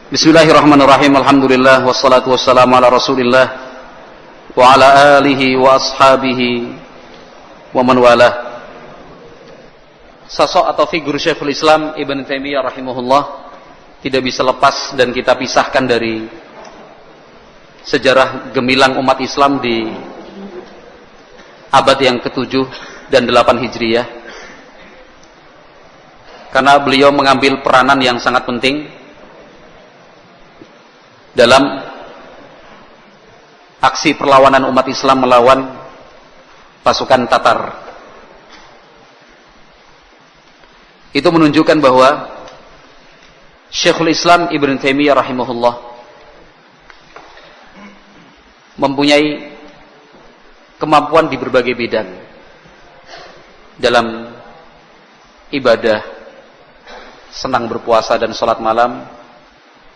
Bismillahirrahmanirrahim. Alhamdulillah wassalatu wassalamu ala Rasulillah wa ala alihi wa ashabihi wa man walah. Sosok atau figur Syekhul Islam Ibn Taimiyah rahimahullah tidak bisa lepas dan kita pisahkan dari sejarah gemilang umat Islam di abad yang ke-7 dan 8 Hijriyah. Karena beliau mengambil peranan yang sangat penting dalam aksi perlawanan umat Islam melawan pasukan Tatar. Itu menunjukkan bahwa Syekhul Islam Ibn Taimiyah rahimahullah mempunyai kemampuan di berbagai bidang dalam ibadah, senang berpuasa dan sholat malam,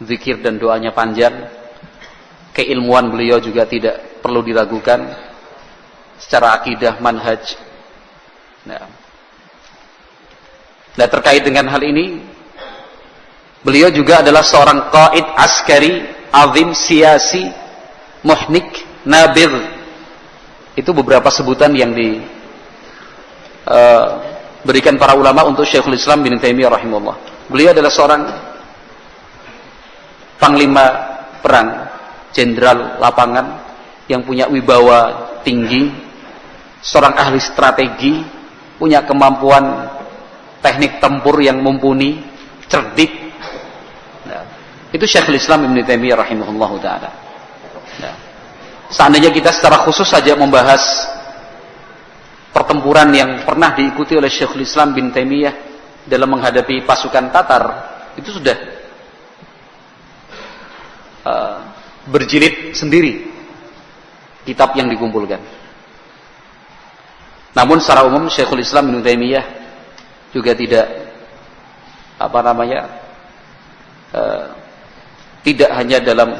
zikir dan doanya panjang. Keilmuan beliau juga tidak perlu diragukan secara akidah, manhaj. Nah, terkait dengan hal ini, beliau juga adalah seorang qaid askari azim, siasi, muhnik, nabir. Itu beberapa sebutan yang diberikan para ulama untuk Syekhul Islam Ibn Taimiyah rahimahullah. Beliau adalah seorang panglima perang, jenderal lapangan yang punya wibawa tinggi, seorang ahli strategi, punya kemampuan teknik tempur yang mumpuni, cerdik. Nah, itu Syekhul Islam Ibn Taimiyah rahimahullah ta'ala. Nah, seandainya kita secara khusus saja membahas pertempuran yang pernah diikuti oleh Syekhul Islam Ibn Taimiyah dalam menghadapi pasukan Tatar, itu sudah berjilid sendiri kitab yang dikumpulkan. Namun secara umum Syekhul Islam Ibn Taimiyah juga tidak tidak hanya dalam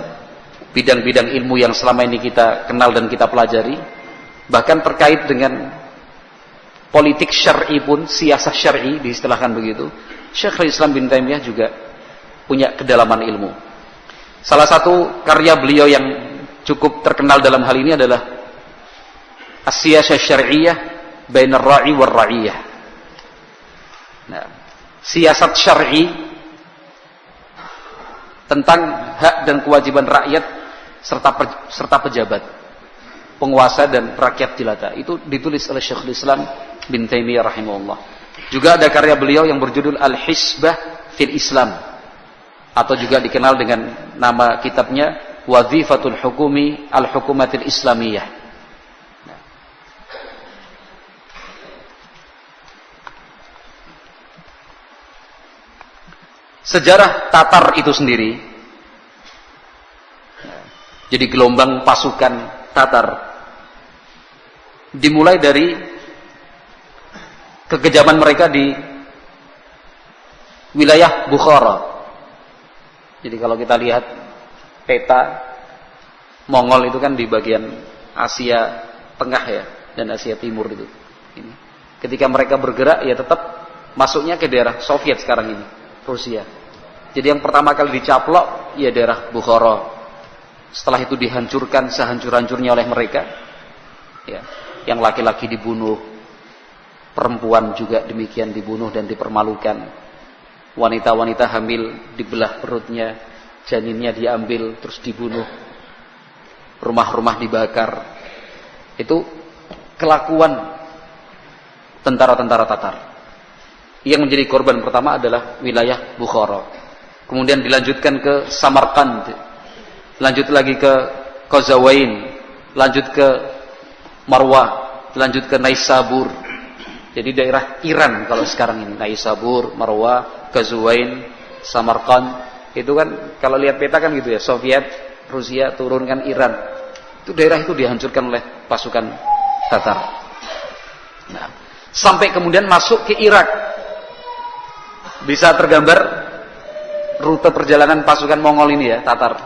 bidang-bidang ilmu yang selama ini kita kenal dan kita pelajari, bahkan terkait dengan politik syar'i pun, siasah syar'i diistilahkan begitu, Syekhul Islam Ibn Taimiyah juga punya kedalaman ilmu. Salah satu karya beliau yang cukup terkenal dalam hal ini adalah As-Siyasah Syar'iyyah Bainar Ra'i war Ra'iyah. Nah, siasat syar'i tentang hak dan kewajiban rakyat serta pejabat, penguasa dan rakyat jelata. Itu ditulis oleh Syekhul Islam Ibn Taimiyah rahimahullah. Juga ada karya beliau yang berjudul Al-Hisbah fil Islam, atau juga dikenal dengan nama kitabnya Wazifatul Hukumi Al-Hukumatil Islamiyah. Nah, sejarah Tatar itu sendiri, jadi gelombang pasukan Tatar, dimulai dari kekejaman mereka di wilayah Bukhara. Jadi kalau kita lihat peta Mongol itu kan di bagian Asia Tengah ya, dan Asia Timur itu. Ini. Ketika mereka bergerak ya tetap masuknya ke daerah Soviet sekarang ini, Rusia. Jadi yang pertama kali dicaplok ya daerah Bukhara. Setelah itu dihancurkan sehancur-hancurnya oleh mereka. Ya, yang laki-laki dibunuh, perempuan juga demikian dibunuh dan dipermalukan. Wanita-wanita hamil dibelah perutnya, janinnya diambil terus dibunuh, rumah-rumah dibakar. Itu kelakuan tentara-tentara Tatar. Yang menjadi korban pertama adalah wilayah Bukhara. Kemudian dilanjutkan ke Samarkand, lanjut lagi ke Qazawain, lanjut ke Marwah, lanjut ke Naisabur. Jadi daerah Iran kalau sekarang ini, Naisabur, Marwah, Qazawain, Samarkand. Itu kan kalau lihat peta kan gitu ya, Soviet, Rusia turunkan Iran. Itu daerah itu dihancurkan oleh pasukan Tatar. Nah, sampai kemudian masuk ke Irak. Bisa tergambar rute perjalanan pasukan Mongol ini ya, Tatar.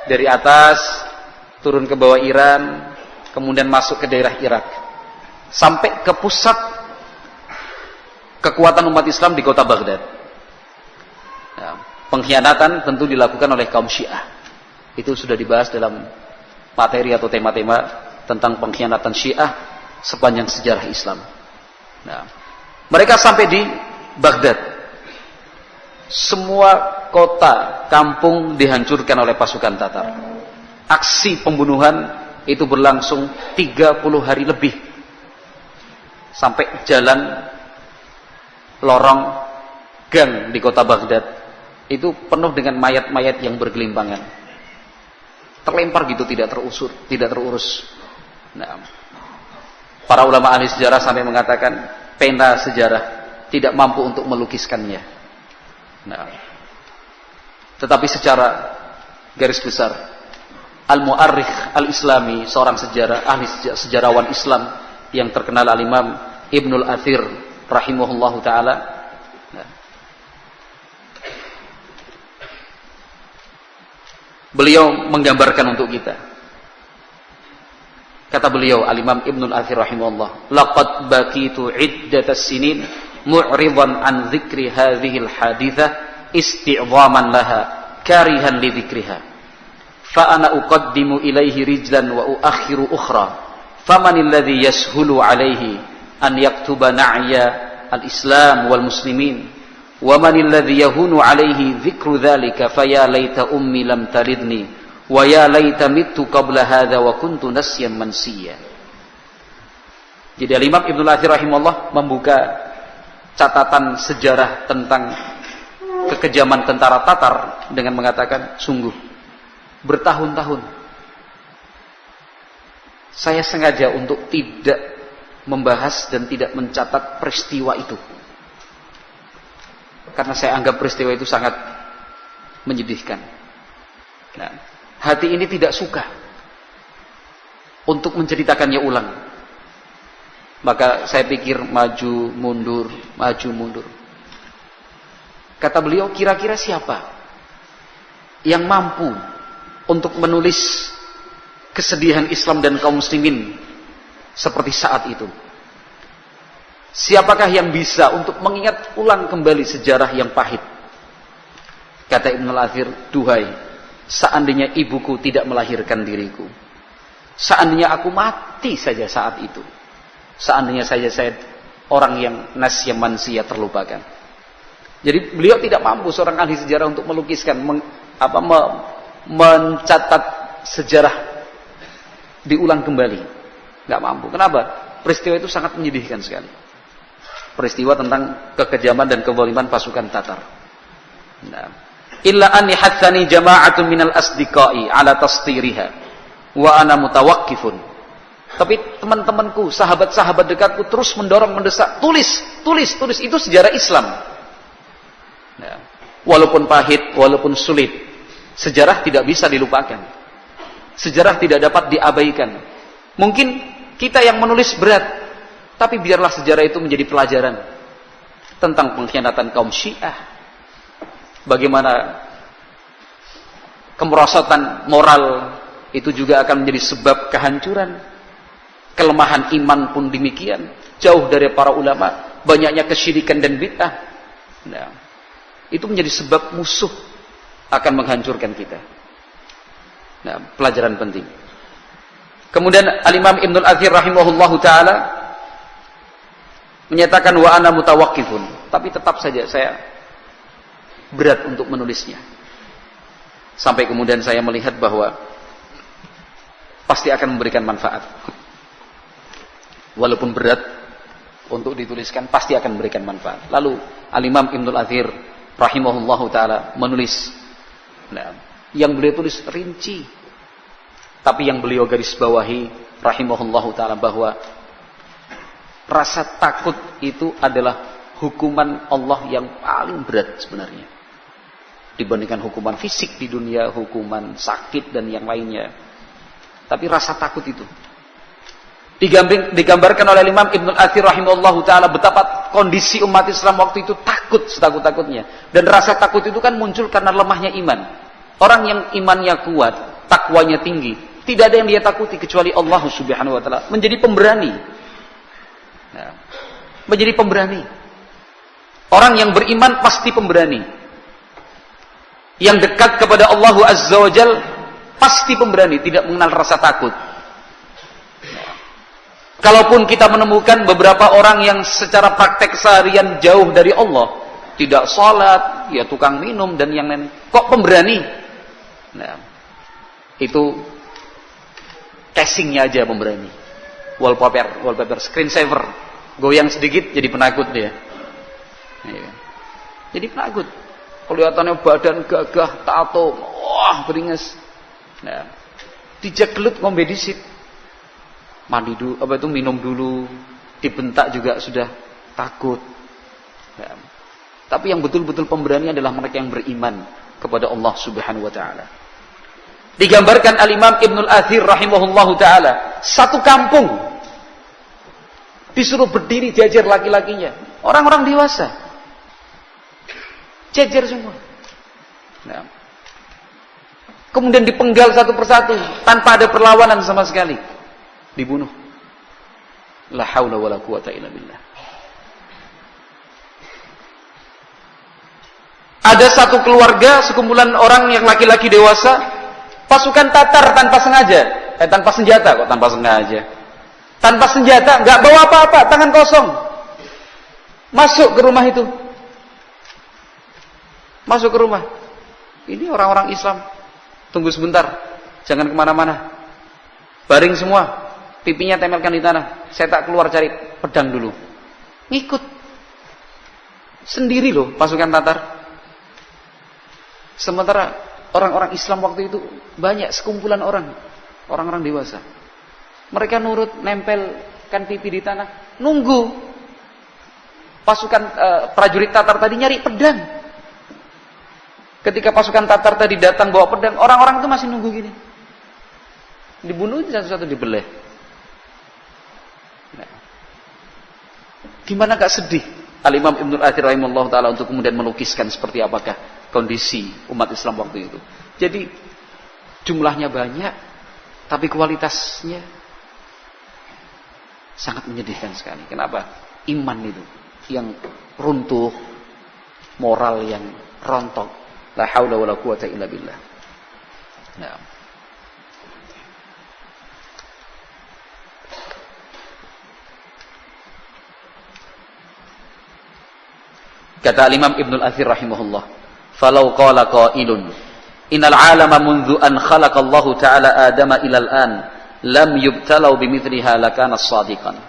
Dari atas turun ke bawah Iran, kemudian masuk ke daerah Irak. Sampai ke pusat kekuatan umat Islam di kota Baghdad. Ya. pengkhianatan tentu dilakukan oleh kaum Syiah. Itu sudah dibahas dalam materi atau tema-tema tentang pengkhianatan Syiah sepanjang sejarah Islam. Nah, mereka sampai di Baghdad. Semua kota, kampung dihancurkan oleh pasukan Tatar. Aksi pembunuhan itu berlangsung 30 hari lebih. Sampai jalan lorong gang di kota Baghdad itu penuh dengan mayat-mayat yang bergelimpangan. Terlempar gitu, tidak terurus. Nah, para ulama ahli sejarah sampai mengatakan pena sejarah tidak mampu untuk melukiskannya. Nah, tetapi secara garis besar, Al-Mu'arrikh Al-Islami, seorang sejarawan Islam yang terkenal, Al-Imam Ibnul Athir rahimahullahu ta'ala, nah, beliau menggambarkan untuk kita. Kata beliau, Al-Imam Ibnul Athir rahimahullah, laqad baqitu iddatas sinin mu'ridan an dzikri hadhil hadithah isti'zaman laha karihan li dzikriha fa ana uqaddimu ilaihi rijlan wa uakhiru ukhra faman alladhi yashulu alaihi an yaktuba na'ya al-islam wal muslimin wa man alladhi yahunu alaihi dzikru dzalika fa ya laita ummi lam talidni wa ya laita mittu qabla hadza wa kuntu nasyan mansiya. Jadi Al-Imam Ibnu Athir rahimahullah membuka catatan sejarah tentang kekejaman tentara Tatar dengan mengatakan, sungguh bertahun-tahun saya sengaja untuk tidak membahas dan tidak mencatat peristiwa itu, karena saya anggap peristiwa itu sangat menyedihkan. Nah, hati ini tidak suka untuk menceritakannya ulang. Maka saya pikir maju mundur. Kata beliau, kira-kira siapa yang mampu untuk menulis kesedihan Islam dan kaum muslimin seperti saat itu? Siapakah yang bisa untuk mengingat ulang kembali sejarah yang pahit? Kata Ibnul Athir, duhai, seandainya ibuku tidak melahirkan diriku, seandainya aku mati saja saat itu, seandainya saja saya orang yang nasya mansia terlupakan. Jadi beliau tidak mampu, seorang ahli sejarah, untuk melukiskan, mencatat sejarah diulang kembali. Nggak mampu. Kenapa? Peristiwa itu sangat menyedihkan sekali. Peristiwa tentang kekejaman dan kezaliman pasukan Tatar. Nah, illa anni hatsani jama'atun minal asdiqai ala tastiriha wa ana mutawaqqifun. Tapi teman-temanku, sahabat-sahabat dekatku terus mendorong, mendesak, tulis, itu sejarah Islam. Nah, walaupun pahit, walaupun sulit, sejarah tidak bisa dilupakan. Sejarah tidak dapat diabaikan. Mungkin kita yang menulis berat, tapi biarlah sejarah itu menjadi pelajaran tentang pengkhianatan kaum Syiah. Bagaimana kemerosotan moral itu juga akan menjadi sebab kehancuran. Kelemahan iman pun demikian. Jauh dari para ulama, banyaknya kesyirikan dan bid'ah. Nah, itu menjadi sebab musuh akan menghancurkan kita. Nah, pelajaran penting. Kemudian Al-Imam Ibnul Athir rahimahullahu ta'ala menyatakan, wa ana mutawaqqifun, tapi tetap saja saya berat untuk menulisnya. Sampai kemudian saya melihat bahwa pasti akan memberikan manfaat. Walaupun berat untuk dituliskan, pasti akan memberikan manfaat. Lalu Al-Imam Ibnul Athir rahimahullahu ta'ala menulis. Nah, yang beliau tulis rinci, tapi yang beliau garis bawahi rahimahullahu ta'ala bahwa rasa takut itu adalah hukuman Allah yang paling berat sebenarnya, dibandingkan hukuman fisik di dunia, hukuman sakit dan yang lainnya. Tapi rasa takut itu digambarkan oleh Imam Ibnul Athir rahimahullahu ta'ala betapa kondisi umat Islam waktu itu takut setakut-takutnya. Dan rasa takut itu kan muncul karena lemahnya iman. Orang yang imannya kuat, takwanya tinggi, tidak ada yang dia takuti kecuali Allah subhanahu wa ta'ala. Menjadi pemberani. Nah, menjadi pemberani. Orang yang beriman pasti pemberani. yang dekat kepada Allah Azza wa Jal pasti pemberani, tidak mengenal rasa takut. Kalaupun kita menemukan beberapa orang yang secara praktek seharian jauh dari Allah, tidak salat, ya tukang minum dan yang lain, kok pemberani? Nah, itu casingnya aja pemberani. Wallpaper, screensaver, goyang sedikit jadi penakut dia. Ya. Jadi penakut. Kelihatannya badan gagah, tato, wah beringes. Nah, dijagelut ngombe disit. Mandi dulu, minum dulu, dibentak juga sudah takut. Ya. Tapi yang betul-betul pemberani adalah mereka yang beriman kepada Allah Subhanahu wa taala. Digambarkan Al-Imam Ibnul Athir rahimahullahu taala, satu kampung disuruh berdiri jajar laki-lakinya, orang-orang dewasa. Jajar semua. Nah. Kemudian dipenggal satu persatu tanpa ada perlawanan sama sekali. Dibunuh. La haula wala quwata illa billah. Ada satu keluarga, sekumpulan orang yang laki-laki dewasa, pasukan Tatar tanpa sengaja, tanpa senjata kok, tanpa sengaja. Tanpa senjata, enggak bawa apa-apa, tangan kosong. Masuk ke rumah itu. Masuk ke rumah. Ini orang-orang Islam. Tunggu sebentar, jangan kemana-mana. Baring semua. Pipinya tempelkan di tanah. Saya tak keluar cari pedang dulu. Ngikut. Sendiri loh pasukan Tatar. Sementara orang-orang Islam waktu itu banyak, sekumpulan orang. Orang-orang dewasa. Mereka nurut, nempelkan pipi di tanah. Nunggu. Pasukan prajurit Tatar tadi nyari pedang. Ketika pasukan Tatar tadi datang bawa pedang, orang-orang itu masih nunggu gini. Dibunuh satu-satu, dibelah. Nah. Gimana gak sedih Al-Imam Ibnul Athir rahimahullah ta'ala untuk kemudian melukiskan seperti apakah kondisi umat Islam waktu itu. Jadi jumlahnya banyak, tapi kualitasnya sangat menyedihkan sekali. Kenapa? Iman itu yang runtuh, moral yang rontok. La haula wala quwata illa billah. Nah. Kata Imam Ibnul Athir rahimahullah, "Falau qala qailun, innal 'alama mundu an khalaqallahu ta'ala Adama ilal an lam yubtalau bimithliha lakana shadiqan."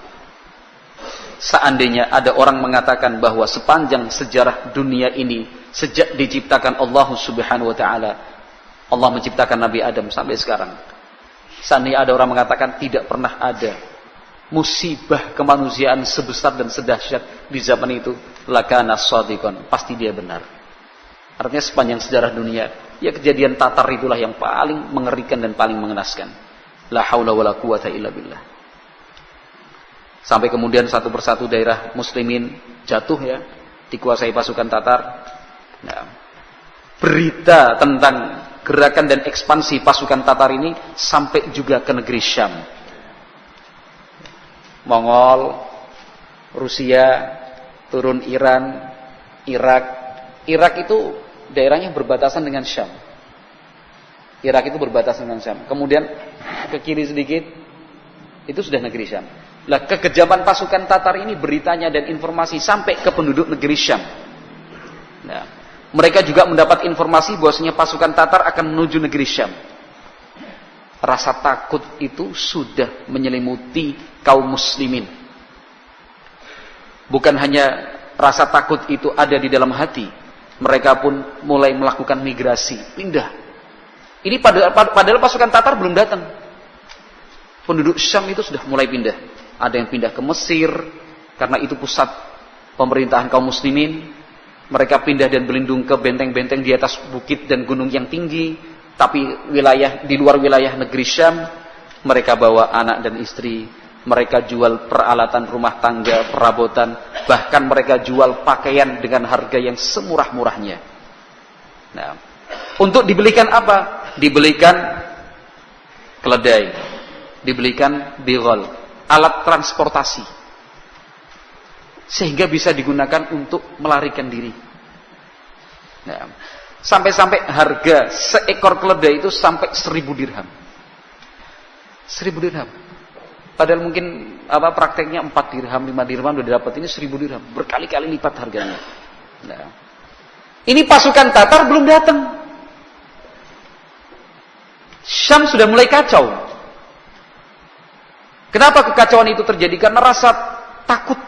Seandainya ada orang mengatakan bahwa sepanjang sejarah dunia ini, sejak diciptakan Allah Subhanahu wa taala, Allah menciptakan Nabi Adam sampai sekarang, seandainya ada orang mengatakan tidak pernah ada musibah kemanusiaan sebesar dan sedahsyat di zaman itu, lakana shadiqan, pasti dia benar. Artinya sepanjang sejarah dunia, ya kejadian Tatar itulah yang paling mengerikan dan paling mengenaskan. La haula wala quwata illa billah. Sampai kemudian satu persatu daerah muslimin jatuh ya, dikuasai pasukan Tatar. Nah, berita tentang gerakan dan ekspansi pasukan Tatar ini sampai juga ke negeri Syam. Mongol, Rusia, turun Iran, Irak. Irak itu daerahnya berbatasan dengan Syam. Irak itu berbatasan dengan Syam. Kemudian ke kiri sedikit, itu sudah negeri Syam. Lah, kekejaman pasukan Tatar ini beritanya dan informasi sampai ke penduduk negeri Syam. Nah, mereka juga mendapat informasi bahwasanya pasukan Tatar akan menuju negeri Syam. Rasa takut itu sudah menyelimuti kaum muslimin. Bukan hanya rasa takut itu ada di dalam hati, mereka pun mulai melakukan migrasi, pindah. Ini padahal pasukan Tatar belum datang. Penduduk Syam itu sudah mulai pindah. Ada yang pindah ke Mesir, karena itu pusat pemerintahan kaum muslimin. Mereka pindah dan berlindung ke benteng-benteng di atas bukit dan gunung yang tinggi. Tapi di luar wilayah negeri Syam, mereka bawa anak dan istri. Mereka jual peralatan rumah tangga, perabotan. Bahkan mereka jual pakaian dengan harga yang semurah-murahnya. Nah, untuk dibelikan apa? Dibelikan keledai, dibelikan bighal, alat transportasi, sehingga bisa digunakan untuk melarikan diri. Nah, Sampai-sampai harga seekor keledai itu sampai 1.000 dirham. 1.000 dirham. Padahal mungkin prakteknya 4 dirham, 5 dirham udah dapat, ini 1.000 dirham. Berkali-kali lipat harganya. Nah, ini pasukan Tatar belum datang. Syam sudah mulai kacau. Kenapa kekacauan itu terjadi? Karena rasa takut.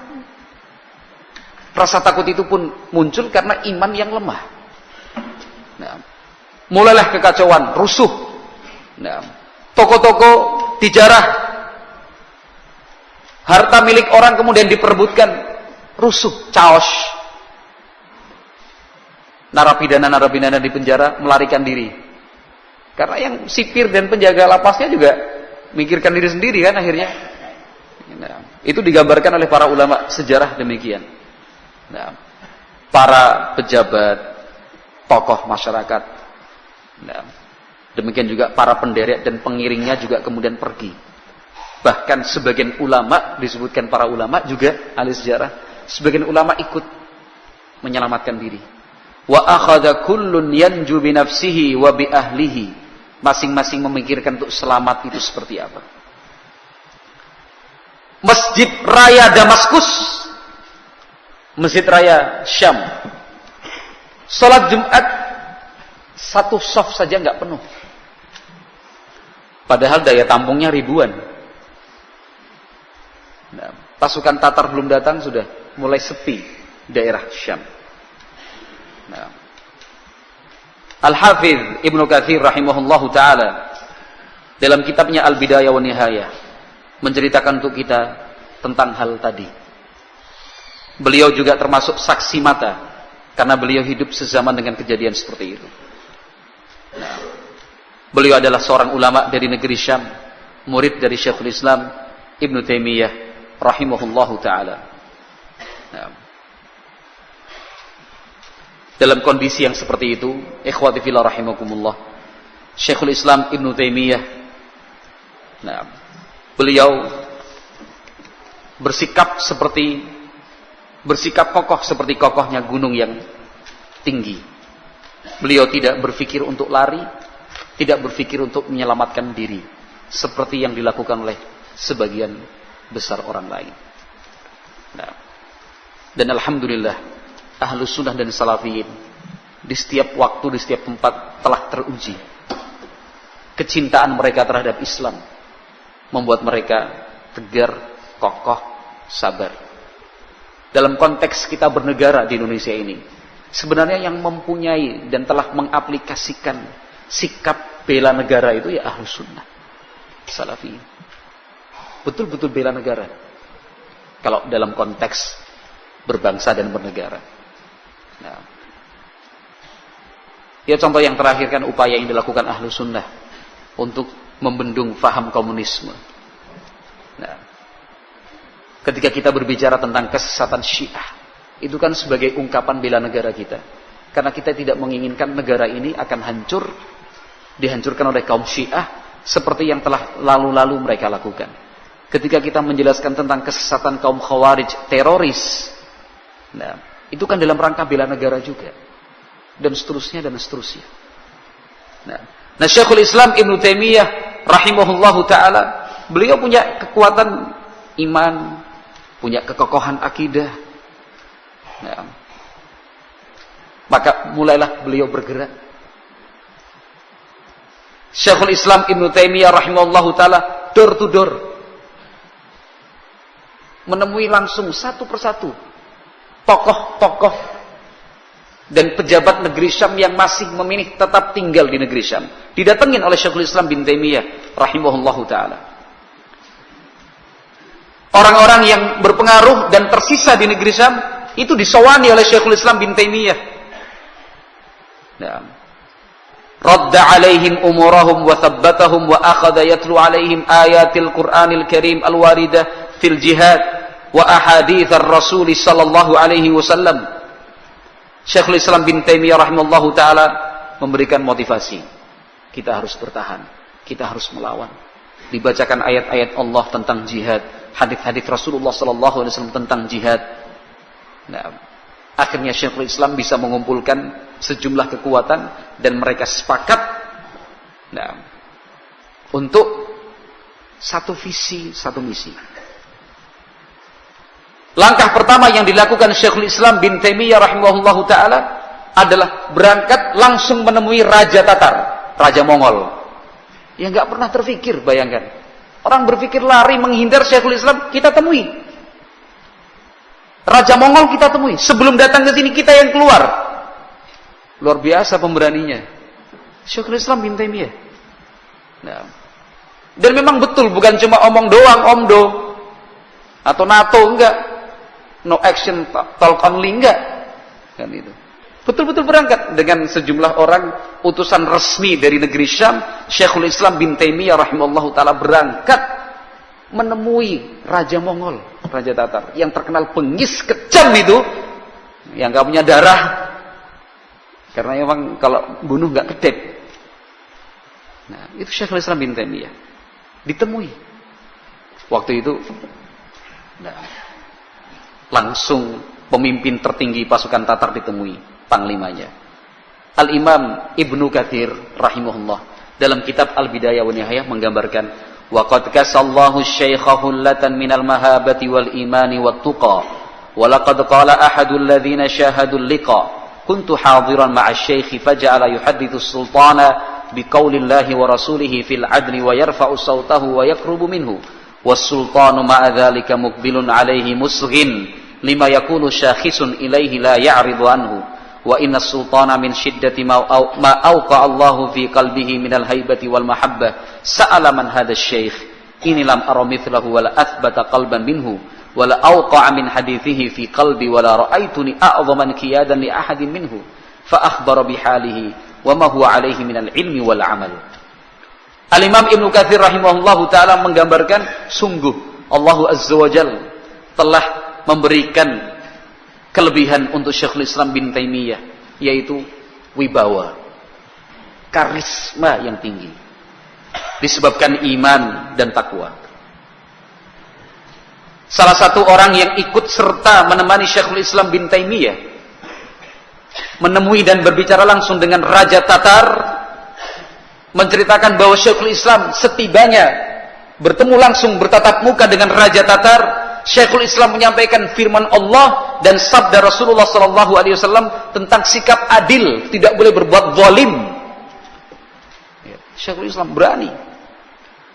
Rasa takut itu pun muncul karena iman yang lemah. Nah, mulailah kekacauan, rusuh. Nah, toko-toko dijarah, harta milik orang kemudian diperebutkan, rusuh, chaos. Narapidana di penjara melarikan diri. Karena yang sipir dan penjaga lapasnya juga mikirkan diri sendiri kan akhirnya. Nah, itu digambarkan oleh para ulama sejarah demikian. Nah, para pejabat, tokoh masyarakat, nah, demikian juga para penderek dan pengiringnya juga kemudian pergi. Bahkan sebagian ulama, disebutkan para ulama juga ahli sejarah, sebagian ulama ikut menyelamatkan diri. Wa akhadha kullun yanju bi nafsihi wa bi ahlihi. Masing-masing memikirkan untuk selamat itu seperti apa. Masjid Raya Damaskus, Masjid Raya Syam, salat Jumat 1 shaf saja nggak penuh. Padahal daya tampungnya ribuan. Nah, pasukan Tatar belum datang sudah mulai sepi daerah Syam. Nah, Al-Hafidz Ibnu Katsir rahimahullahu taala dalam kitabnya Al-Bidayah wa Nihayah menceritakan untuk kita tentang hal tadi. Beliau juga termasuk saksi mata karena beliau hidup sezaman dengan kejadian seperti itu. Nah, beliau adalah seorang ulama dari negeri Syam, murid dari Syekhul Islam Ibnu Taimiyah rahimahullahu taala. Nah, dalam kondisi yang seperti itu, ikhwati fillah rahimakumullah, Syekhul Islam Ibnu Taimiyah, nah, beliau bersikap kokoh seperti kokohnya gunung yang tinggi. Beliau tidak berpikir untuk lari, tidak berpikir untuk menyelamatkan diri seperti yang dilakukan oleh sebagian besar orang lain. Nah, dan alhamdulillah Ahlus Sunnah dan Salafiyin di setiap waktu, di setiap tempat telah teruji kecintaan mereka terhadap Islam membuat mereka tegar, kokoh, sabar. Dalam konteks kita bernegara di Indonesia ini, sebenarnya yang mempunyai dan telah mengaplikasikan sikap bela negara itu ya Ahlus Sunnah Salafiyin. Betul-betul bela negara kalau dalam konteks berbangsa dan bernegara. Nah, ya contoh yang terakhir kan upaya yang dilakukan Ahlus Sunnah untuk membendung faham komunisme. Nah, ketika kita berbicara tentang kesesatan Syiah, itu kan sebagai ungkapan bela negara kita. Karena kita tidak menginginkan negara ini akan hancur, dihancurkan oleh kaum Syiah seperti yang telah lalu-lalu mereka lakukan. Ketika kita menjelaskan tentang kesesatan kaum Khawarij, teroris, nah, itu kan dalam rangka bela negara juga. Dan seterusnya dan seterusnya. Nah, Syekhul Islam Ibnu Taimiyah rahimahullahu taala, beliau punya kekuatan iman, punya kekokohan akidah. Nah, maka mulailah beliau bergerak. Syekhul Islam Ibnu Taimiyah rahimahullahu taala door to door menemui langsung satu persatu tokoh-tokoh dan pejabat negeri Syam yang masih memilih tetap tinggal di negeri Syam. Didatengin oleh Syekhul Islam bin Taimiyah rahimahullahu taala. Orang-orang yang berpengaruh dan tersisa di negeri Syam itu disawani oleh Syekhul Islam bin Taimiyah. Nah, radda alaihim umurahum wa thabbatahum wa akhadha yatlu alaihim ayatil Qur'anil Karim al-waridah fil jihad wa ahadits ar-rasul sallallahu alaihi wasallam. Syekhul Islam bin Taimiyah rahimahullahu taala memberikan motivasi. Kita harus bertahan, kita harus melawan. Dibacakan ayat-ayat Allah tentang jihad, hadis-hadis Rasulullah sallallahu alaihi wasallam tentang jihad. Nah, Akhirnya Syekhul Islam bisa mengumpulkan sejumlah kekuatan dan mereka sepakat untuk satu visi, satu misi. Langkah pertama yang dilakukan Syekhul Islam bin Taimiyah rahimahullahu taala adalah berangkat langsung menemui Raja Tatar, Raja Mongol. Yang nggak pernah terfikir, bayangkan. Orang berpikir lari menghindar Syekhul Islam, kita temui. Raja Mongol kita temui. Sebelum datang ke sini kita yang keluar. Luar biasa pemberaninya. Syekhul Islam bin Taimiyah. Dan memang betul, bukan cuma omong doang, omdo atau NATO, enggak. No action, talk only, enggak. Kan itu. Betul-betul berangkat dengan sejumlah orang utusan resmi dari negeri Syam. Syekhul Islam bin Taimiyah rahimahullahu taala berangkat menemui Raja Mongol, Raja Tatar yang terkenal bengis, kejam itu, yang enggak punya darah. Karena memang kalau bunuh enggak kedep. Nah, itu Syekhul Islam bin Taimiyah ditemui. Waktu itu langsung pemimpin tertinggi pasukan Tatar ditemui, panglimanya. Al-Imam Ibnu Katsir rahimahullah dalam kitab Al-Bidayah wa Nihayah menggambarkan, wa qad kasallahu asy-syaikha hullatan minal mahabati wal imani wat tuqa wa laqad qala ahadul ladzina syahadul liqa kuntu hadiran ma'a asy-syaikh faja'ala yuhaddithu as-sultana biqaulillahi wa rasulihi fil adli wa yarfa'u sawtahu wa yaqrubu minhu was-sultanu ma'a dzalika muqbilun 'alaihi musghin lima yakunu syakhisun ilaihi la ya'ridu anhu wa inna sultana min syiddati ma auqa Allahu fi qalbihi minal haibati wal mahabbah sa'ala man hadha syekh inni lam ara mithlahu wa la athbata qalban minhu wa la auqa min hadithihi fi qalbi wa la ra'aituni a'dhaman qiyadan li ahadin minhu fa akhbara bi halihi wa ma huwa alaihi minal ilmi wal amal. Al-Imam Ibnu Katsir rahimahullahu taala menggambarkan, sungguh Allah azza wa jalla telah memberikan kelebihan untuk Syekhul Islam bin Taimiyah, yaitu wibawa, karisma yang tinggi disebabkan iman dan takwa. Salah satu orang yang ikut serta menemani Syekhul Islam bin Taimiyah menemui dan berbicara langsung dengan Raja Tatar menceritakan bahwa Syekhul Islam setibanya bertemu langsung bertatap muka dengan Raja Tatar, Syekhul Islam menyampaikan firman Allah dan sabda Rasulullah SAW tentang sikap adil, tidak boleh berbuat zalim. Syekhul Islam berani.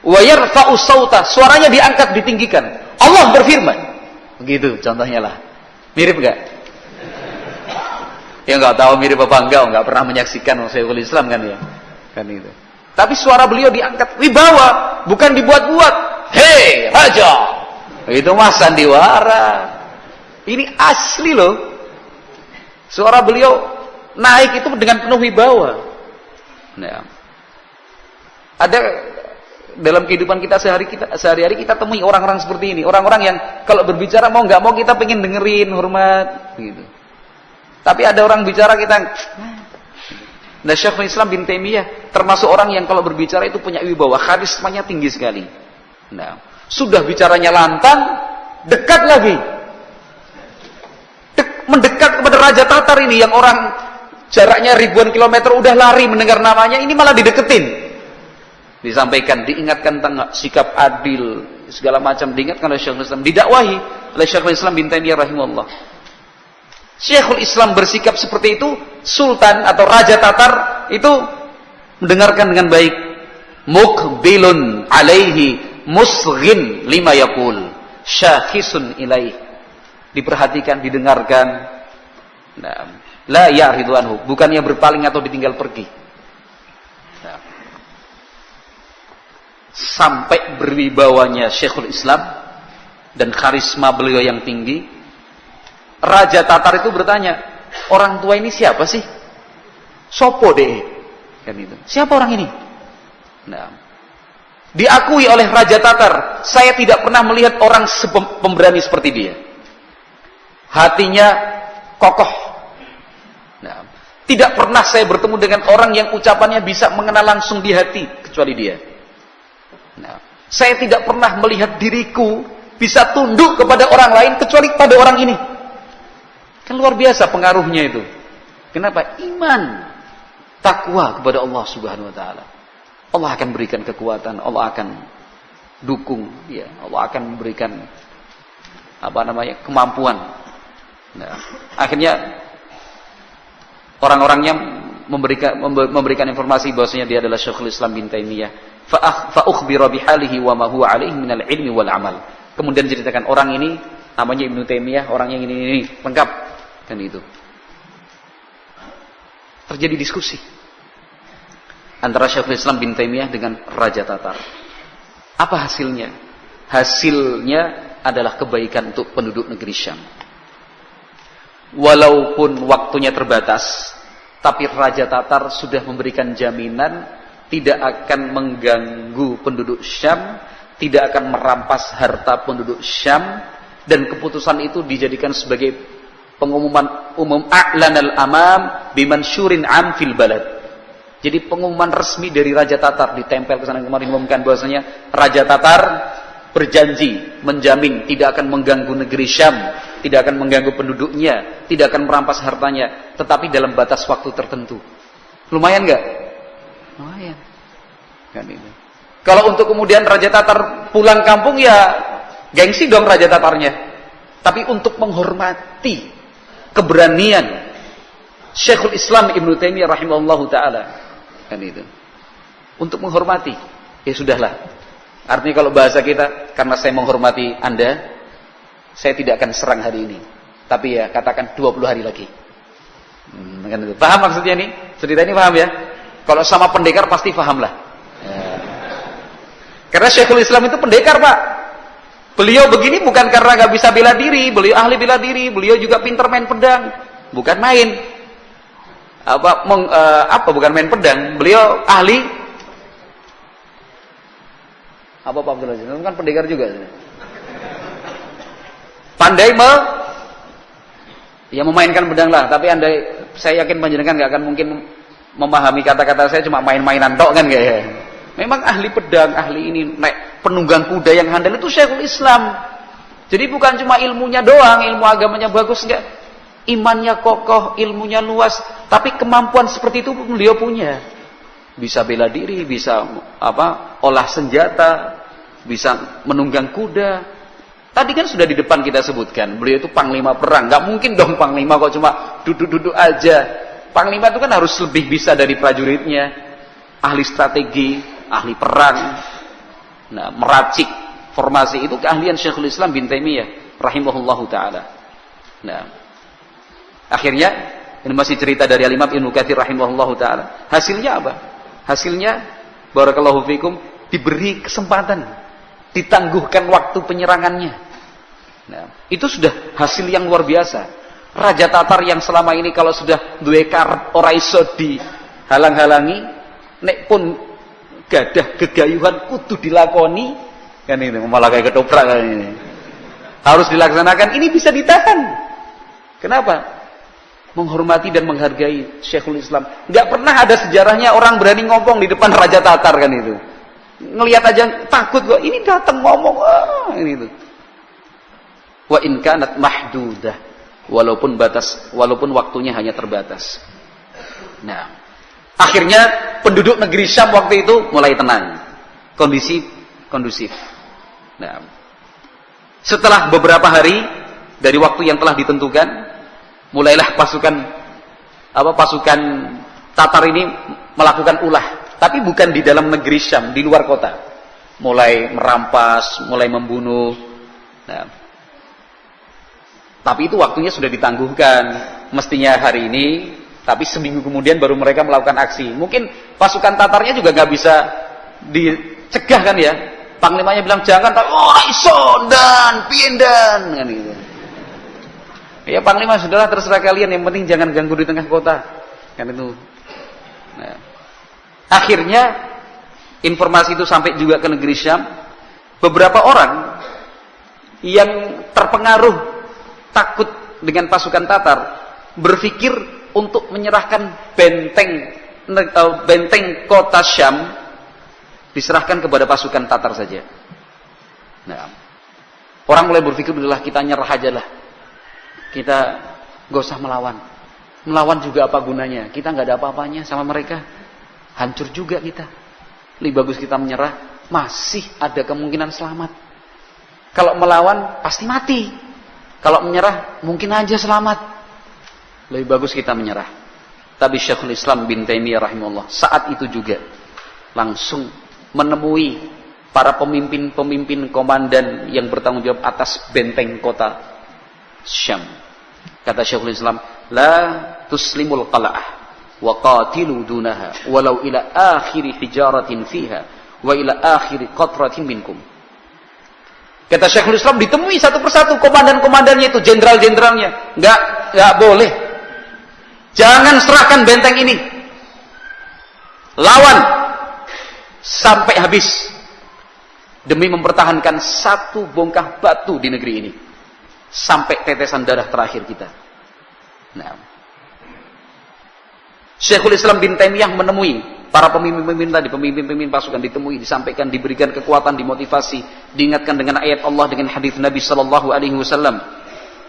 Wa yarfa'u sauta, suaranya diangkat, ditinggikan. Allah berfirman. Begitu contohnya lah. Mirip enggak? Ya enggak tahu mirip apa enggak pernah menyaksikan Syekhul Islam kan ya. Kan itu. Tapi suara beliau diangkat, wibawa, bukan dibuat-buat. Hei, raja. Itu mah sandiwara. Ini asli loh. Suara beliau naik itu dengan penuh wibawa. Nah, ada dalam kehidupan kita sehari-hari kita temui orang-orang seperti ini. Orang-orang yang kalau berbicara mau nggak mau kita pengen dengerin, hormat, gitu. Tapi ada orang bicara kita. Nah, Syekhul Islam bin Taimiyah termasuk orang yang kalau berbicara itu punya wibawa, karismanya tinggi sekali. Nah, sudah bicaranya lantang, dekat lagi. Mendekat kepada Raja Tatar ini yang orang jaraknya ribuan kilometer udah lari mendengar namanya, ini malah dideketin. Disampaikan, diingatkan tentang sikap adil, segala macam diingatkan oleh Syekhul Islam, didakwahi oleh Syekhul Islam bin Taimiyah rahimahullah. Syekhul Islam bersikap seperti itu, Sultan atau Raja Tatar itu mendengarkan dengan baik. Muqbilun alaihi musghin lima yaqul syakhisun ilaih, diperhatikan, didengarkan. Nah, la ya'ridu anhu, bukannya berpaling atau ditinggal pergi. Nah, sampai berwibawanya Syekhul Islam dan karisma beliau yang tinggi, Raja Tatar itu bertanya, orang tua ini siapa sih? Sopo deh, kan itu. Siapa orang ini? Nah, diakui oleh Raja Tatar, saya tidak pernah melihat orang pemberani seperti dia. Hatinya kokoh. Nah, tidak pernah saya bertemu dengan orang yang ucapannya bisa mengenal langsung di hati kecuali dia. Nah, saya tidak pernah melihat diriku bisa tunduk kepada orang lain kecuali pada orang ini. Kan luar biasa pengaruhnya itu. Kenapa? Iman, takwa kepada Allah Subhanahu wa taala. Allah akan berikan kekuatan, Allah akan dukung, ya, Allah akan memberikan kemampuan. Nah, akhirnya orang-orangnya memberikan informasi bahwasanya dia adalah Syekhul Islam bin Taimiyah. Fa ukhbira bihalihi wa ma huwa alaihi minal ilmi wal amal. Kemudian diceritakan orang ini namanya Ibnu Taimiyah, orang yang ini lengkap kan itu. Terjadi diskusi antara Syekhul Islam bin Taimiyah dengan Raja Tatar. Apa hasilnya? Hasilnya adalah kebaikan untuk penduduk negeri Syam. Walaupun waktunya terbatas, tapi Raja Tatar sudah memberikan jaminan tidak akan mengganggu penduduk Syam, tidak akan merampas harta penduduk Syam, dan keputusan itu dijadikan sebagai pengumuman umum a'lanal amam bimansyurin am fil balad. Jadi pengumuman resmi dari Raja Tatar ditempel ke sana kemarin mengumumkan bahwasanya Raja Tatar berjanji menjamin tidak akan mengganggu negeri Syam, tidak akan mengganggu penduduknya, tidak akan merampas hartanya, tetapi dalam batas waktu tertentu. Lumayan enggak? Lumayan. Kan ini. Kalau untuk kemudian Raja Tatar pulang kampung ya gengsi dong Raja Tatarnya. Tapi untuk menghormati keberanian Syekhul Islam Ibnu Taimiyah rahimahullahu taala kan itu. Untuk menghormati, ya sudahlah. Artinya kalau bahasa kita, karena saya menghormati Anda, saya tidak akan serang hari ini. Tapi ya katakan 20 hari lagi. Kan itu. Paham maksudnya nih? Cerita ini paham ya? Kalau sama pendekar pasti paham lah. Ya. Karena Syekhul Islam itu pendekar, Pak. Beliau begini bukan karena nggak bisa bela diri, beliau ahli bela diri, beliau juga pinter main pedang, bukan main. Bukan main pedang, beliau ahli Pak Abdul Aziz? Itu kan pendekar juga. Pandai memainkan pedang lah, tapi saya yakin panjenengan nggak akan mungkin memahami kata-kata saya cuma main-mainan tok kan nggak ya? Memang ahli pedang, ahli ini naik penunggang kuda yang handal itu Syekhul Islam. Jadi bukan cuma ilmunya doang, ilmu agamanya bagus enggak. Imannya kokoh, ilmunya luas, tapi kemampuan seperti itu beliau punya. Bisa bela diri, bisa olah senjata, bisa menunggang kuda. Tadi kan sudah di depan kita sebutkan, beliau itu panglima perang. Enggak mungkin dong panglima kok cuma duduk-duduk aja. Panglima itu kan harus lebih bisa dari prajuritnya. Ahli strategi, ahli perang, meracik formasi, itu keahlian Syekhul Islam bin Taimiyah rahimahullahu taala. Akhirnya ini masih cerita dari Imam Ibnu Katsir rahimahullahu taala. Hasilnya apa? Hasilnya barakallahu fikum diberi kesempatan, ditangguhkan waktu penyerangannya. Itu sudah hasil yang luar biasa. Raja Tatar yang selama ini kalau sudah duwe karep ora iso dihalang-halangi, nek pun gadah gegayuhan kudu dilakoni, kan ini malah kayak ketoprak kan ini. Harus dilaksanakan, ini bisa ditahan. Kenapa? Menghormati dan menghargai Syekhul Islam. Enggak pernah ada sejarahnya orang berani ngomong di depan Raja Tatar kan itu. Ngelihat aja takut kok, ini datang ngomong ini itu. Wa in kanat mahdudah, walaupun waktunya hanya terbatas. Akhirnya penduduk negeri Syam waktu itu mulai tenang, kondusif. Setelah beberapa hari dari waktu yang telah ditentukan, mulailah pasukan Tatar ini melakukan ulah, tapi bukan di dalam negeri Syam, di luar kota. Mulai merampas, mulai membunuh. Tapi itu waktunya sudah ditangguhkan. Mestinya hari ini, tapi seminggu kemudian baru mereka melakukan aksi. Mungkin pasukan Tatarnya juga nggak bisa dicegah kan ya. Panglimanya bilang jangan, iso dan piendan kan gitu. Ya Panglima sudahlah, terserah kalian, yang penting jangan ganggu di tengah kota. Kan itu. Akhirnya informasi itu sampai juga ke negeri Syam. Beberapa orang yang terpengaruh takut dengan pasukan Tatar berpikir untuk menyerahkan benteng kota Syam diserahkan kepada pasukan Tatar saja. Orang mulai berpikir, udahlah kita nyerah aja lah. Kita Gak usah melawan. Melawan juga apa gunanya? Kita nggak ada apa-apanya sama mereka. Hancur juga kita. Lebih bagus kita menyerah. Masih ada kemungkinan selamat. Kalau melawan pasti mati. Kalau menyerah mungkin aja selamat. Lebih bagus kita menyerah. Tapi Syekhul Islam bin Taimiyah rahimahullah saat itu juga langsung menemui para pemimpin-pemimpin komandan yang bertanggung jawab atas benteng kota Syam. Kata Syekhul Islam, la tuslimul qala'ah wa qatilu dunaha walau ila akhiri hijaratin fiha wa ila akhiri qatratin minkum. Kata Syekhul Islam, ditemui satu persatu komandan-komandannya itu, jenderal-jenderalnya. Enggak boleh. Jangan serahkan benteng ini. Lawan sampai habis demi mempertahankan satu bongkah batu di negeri ini sampai tetesan darah terakhir kita. Nah, Syekhul Islam bin Taimiyah menemui para pemimpin-pemimpin tadi, pemimpin-pemimpin pasukan ditemui, disampaikan, diberikan kekuatan, dimotivasi, diingatkan dengan ayat Allah, dengan hadis Nabi sallallahu alaihi wasallam.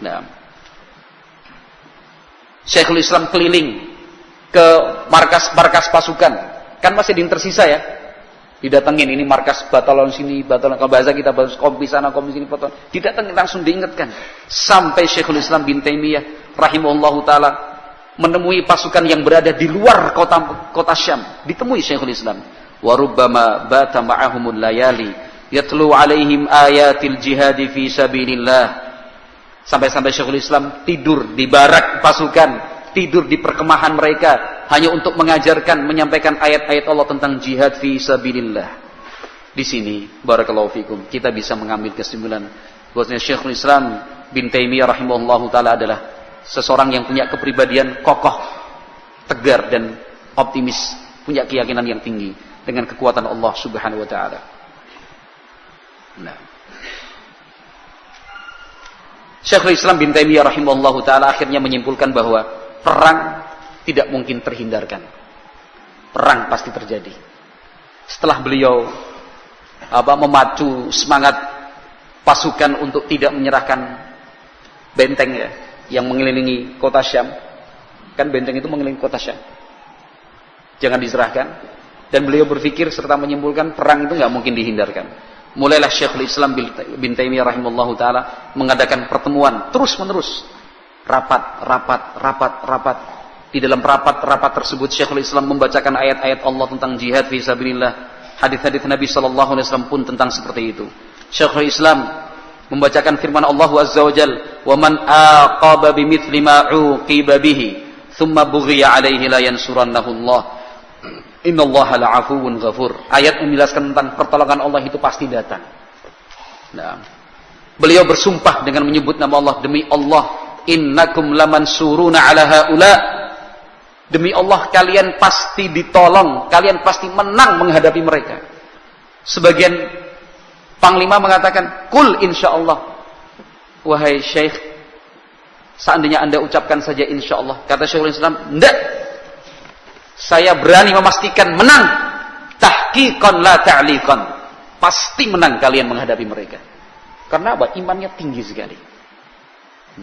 Nah, Syekhul Islam keliling ke markas-markas pasukan. Kan masih ada yang tersisa ya. Didatengin, ini markas batalon sini, batalon, kalau bahasa kita kompi sana, kompi sini, batalon. Didatengin, langsung diingatkan. Sampai Syekhul Islam bin Taimiyah rahimahullahu taala menemui pasukan yang berada di luar kota Syam. Ditemui Syekhul Islam. Wa rubbama bata ma'ahumul layali yatlu alaihim ayatil jihadi fi sabilillah. Sampai-sampai Syekhul Islam tidur di barak pasukan, tidur di perkemahan mereka hanya untuk mengajarkan, menyampaikan ayat-ayat Allah tentang jihad fi sabilillah. Di sini barakallahu fikum kita bisa mengambil kesimpulan bahwasanya Syekhul Islam bin Taimiyah rahimahullahu taala adalah seseorang yang punya kepribadian kokoh, tegar dan optimis, punya keyakinan yang tinggi dengan kekuatan Allah Subhanahu wa taala. Nah, Syekhul Islam bin Taimiyah rahimahullahu taala akhirnya menyimpulkan bahwa perang tidak mungkin terhindarkan. Perang pasti terjadi. Setelah beliau memacu semangat pasukan untuk tidak menyerahkan benteng ya, yang mengelilingi kota Syam. Kan benteng itu mengelilingi kota Syam. Jangan diserahkan. Dan beliau berpikir serta menyimpulkan perang itu nggak mungkin dihindarkan. Mulailah Syekhul Islam bin Taimiyah rahimahullahu taala mengadakan pertemuan terus-menerus, rapat. Di dalam rapat tersebut Syekhul Islam membacakan ayat-ayat Allah tentang jihad fi sabilillah. Hadis-hadis Nabi sallallahu alaihi wasallam pun tentang seperti itu. Syekhul Islam membacakan firman Allah azza wajalla, "Wa man aqaba bimithli ma uqiba bihi, thumma bughiya alaihi la yansurannahu Allah. Innallaha la'afuwun ghafur." Ayat menjelaskan tentang pertolongan Allah itu pasti datang. Nah, beliau bersumpah dengan menyebut nama Allah, demi Allah, innakum lamansuruna ala haula. Demi Allah kalian pasti ditolong, kalian pasti menang menghadapi mereka. Sebagian panglima mengatakan, "Kul insyaallah." Wahai Syekh, seandainya Anda ucapkan saja insyaallah. Kata Syekhul Islam, "Enggak. Saya berani memastikan menang. Tahqiqan la ta'liqan." Pasti menang kalian menghadapi mereka. Karena apa? Imannya tinggi sekali.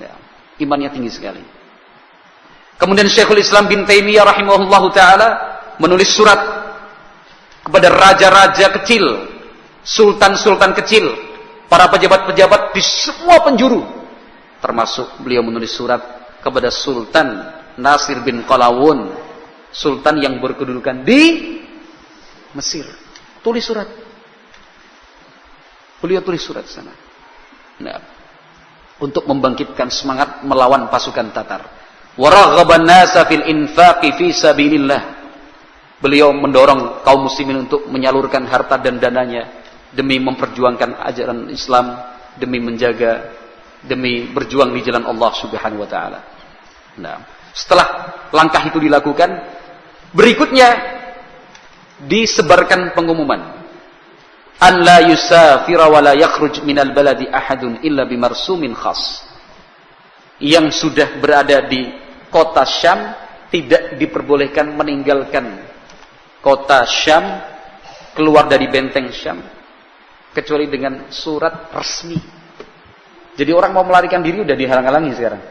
Nah, imannya tinggi sekali. Kemudian Syekhul Islam bin Taimiyah rahimahullahu taala menulis surat kepada raja-raja kecil, sultan-sultan kecil, para pejabat-pejabat di semua penjuru. Termasuk beliau menulis surat kepada Sultan Nasir bin Qalawun, sultan yang berkedudukan di Mesir. Tulis surat. Beliau tulis surat di sana. Nah, untuk membangkitkan semangat melawan pasukan Tatar. Waraghaban nasa fil infaqi fi sabilillah. Beliau mendorong kaum muslimin untuk menyalurkan harta dan dananya demi memperjuangkan ajaran Islam, demi menjaga, demi berjuang di jalan Allah Subhanahu wa taala. Nah, setelah langkah itu dilakukan, berikutnya disebarkan pengumuman, an la yusafira wa la yakhruj minal baladi ahadun illa bimarsumin khas. Yang sudah berada di kota Syam tidak diperbolehkan meninggalkan kota Syam, keluar dari benteng Syam, kecuali dengan surat resmi. Jadi orang mau melarikan diri udah dihalang-halangi sekarang.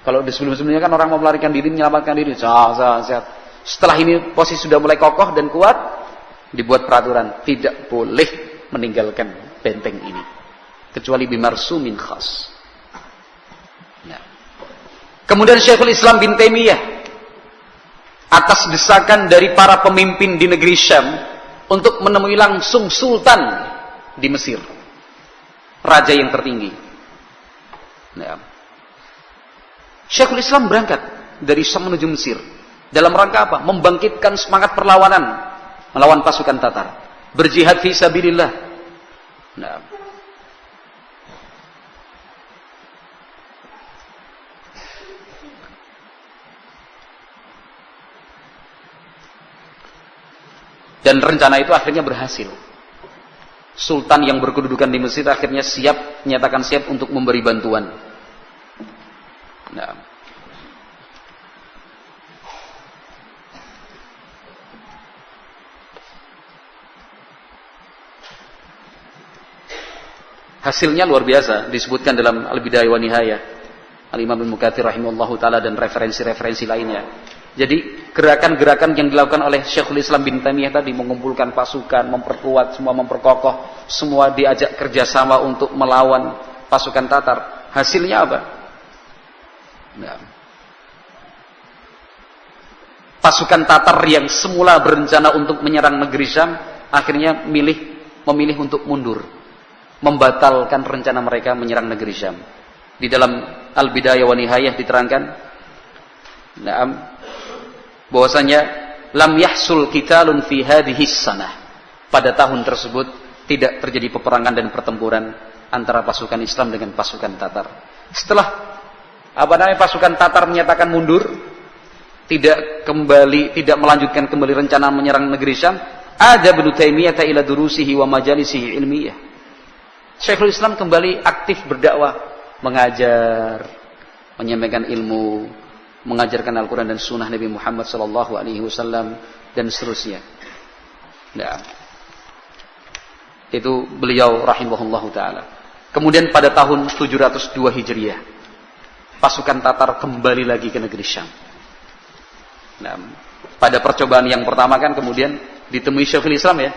Kalau di sebelum-sebelumnya kan orang mau melarikan diri, menyelamatkan diri, sehat. Setelah ini posisi sudah mulai kokoh dan kuat, dibuat peraturan tidak boleh meninggalkan benteng ini kecuali bimarsumin khas. Nah. Kemudian Syekhul Islam bin Taimiyah atas desakan dari para pemimpin di negeri Syam untuk menemui langsung sultan di Mesir, raja yang tertinggi. Nah. Syekhul Islam berangkat dari Syam menuju Mesir dalam rangka apa? Membangkitkan semangat perlawanan melawan pasukan Tatar, berjihad fi sabilillah. Nah. Dan rencana itu akhirnya berhasil. Sultan yang berkedudukan di Mesir akhirnya menyatakan siap untuk memberi bantuan. Nah. Hasilnya luar biasa, disebutkan dalam Al-Bidayah wa Nihayah Al-Imam Ibnu Katsir rahimahullahu taala dan referensi-referensi lainnya. Jadi gerakan-gerakan yang dilakukan oleh Syekhul Islam bin Taimiyah tadi, mengumpulkan pasukan, memperkuat, semua memperkokoh, semua diajak kerjasama untuk melawan pasukan Tatar. Hasilnya apa? Nah. Pasukan Tatar yang semula berencana untuk menyerang negeri Syam akhirnya memilih untuk mundur, membatalkan rencana mereka menyerang negeri Syam. Di dalam Al-Bidayah wa Nihayah diterangkan, bahwasanya lam yahsul qitalun fi hadhihi sanah. Pada tahun tersebut tidak terjadi peperangan dan pertempuran antara pasukan Islam dengan pasukan Tatar. Setelah pasukan Tatar menyatakan mundur, tidak melanjutkan kembali rencana menyerang negeri Syam, ada Ibnu Taimiyah ila durusihi wa majalisihi ilmiyah. Syekhul Islam kembali aktif berdakwah, mengajar, menyampaikan ilmu, mengajarkan Al-Quran dan Sunnah Nabi Muhammad SAW dan seterusnya. Nah, itu beliau rahimahullahu taala. Kemudian pada tahun 702 Hijriah, pasukan Tatar kembali lagi ke negeri Syam. Nah, pada percobaan yang pertama kan kemudian ditemui Syekhul Islam ya.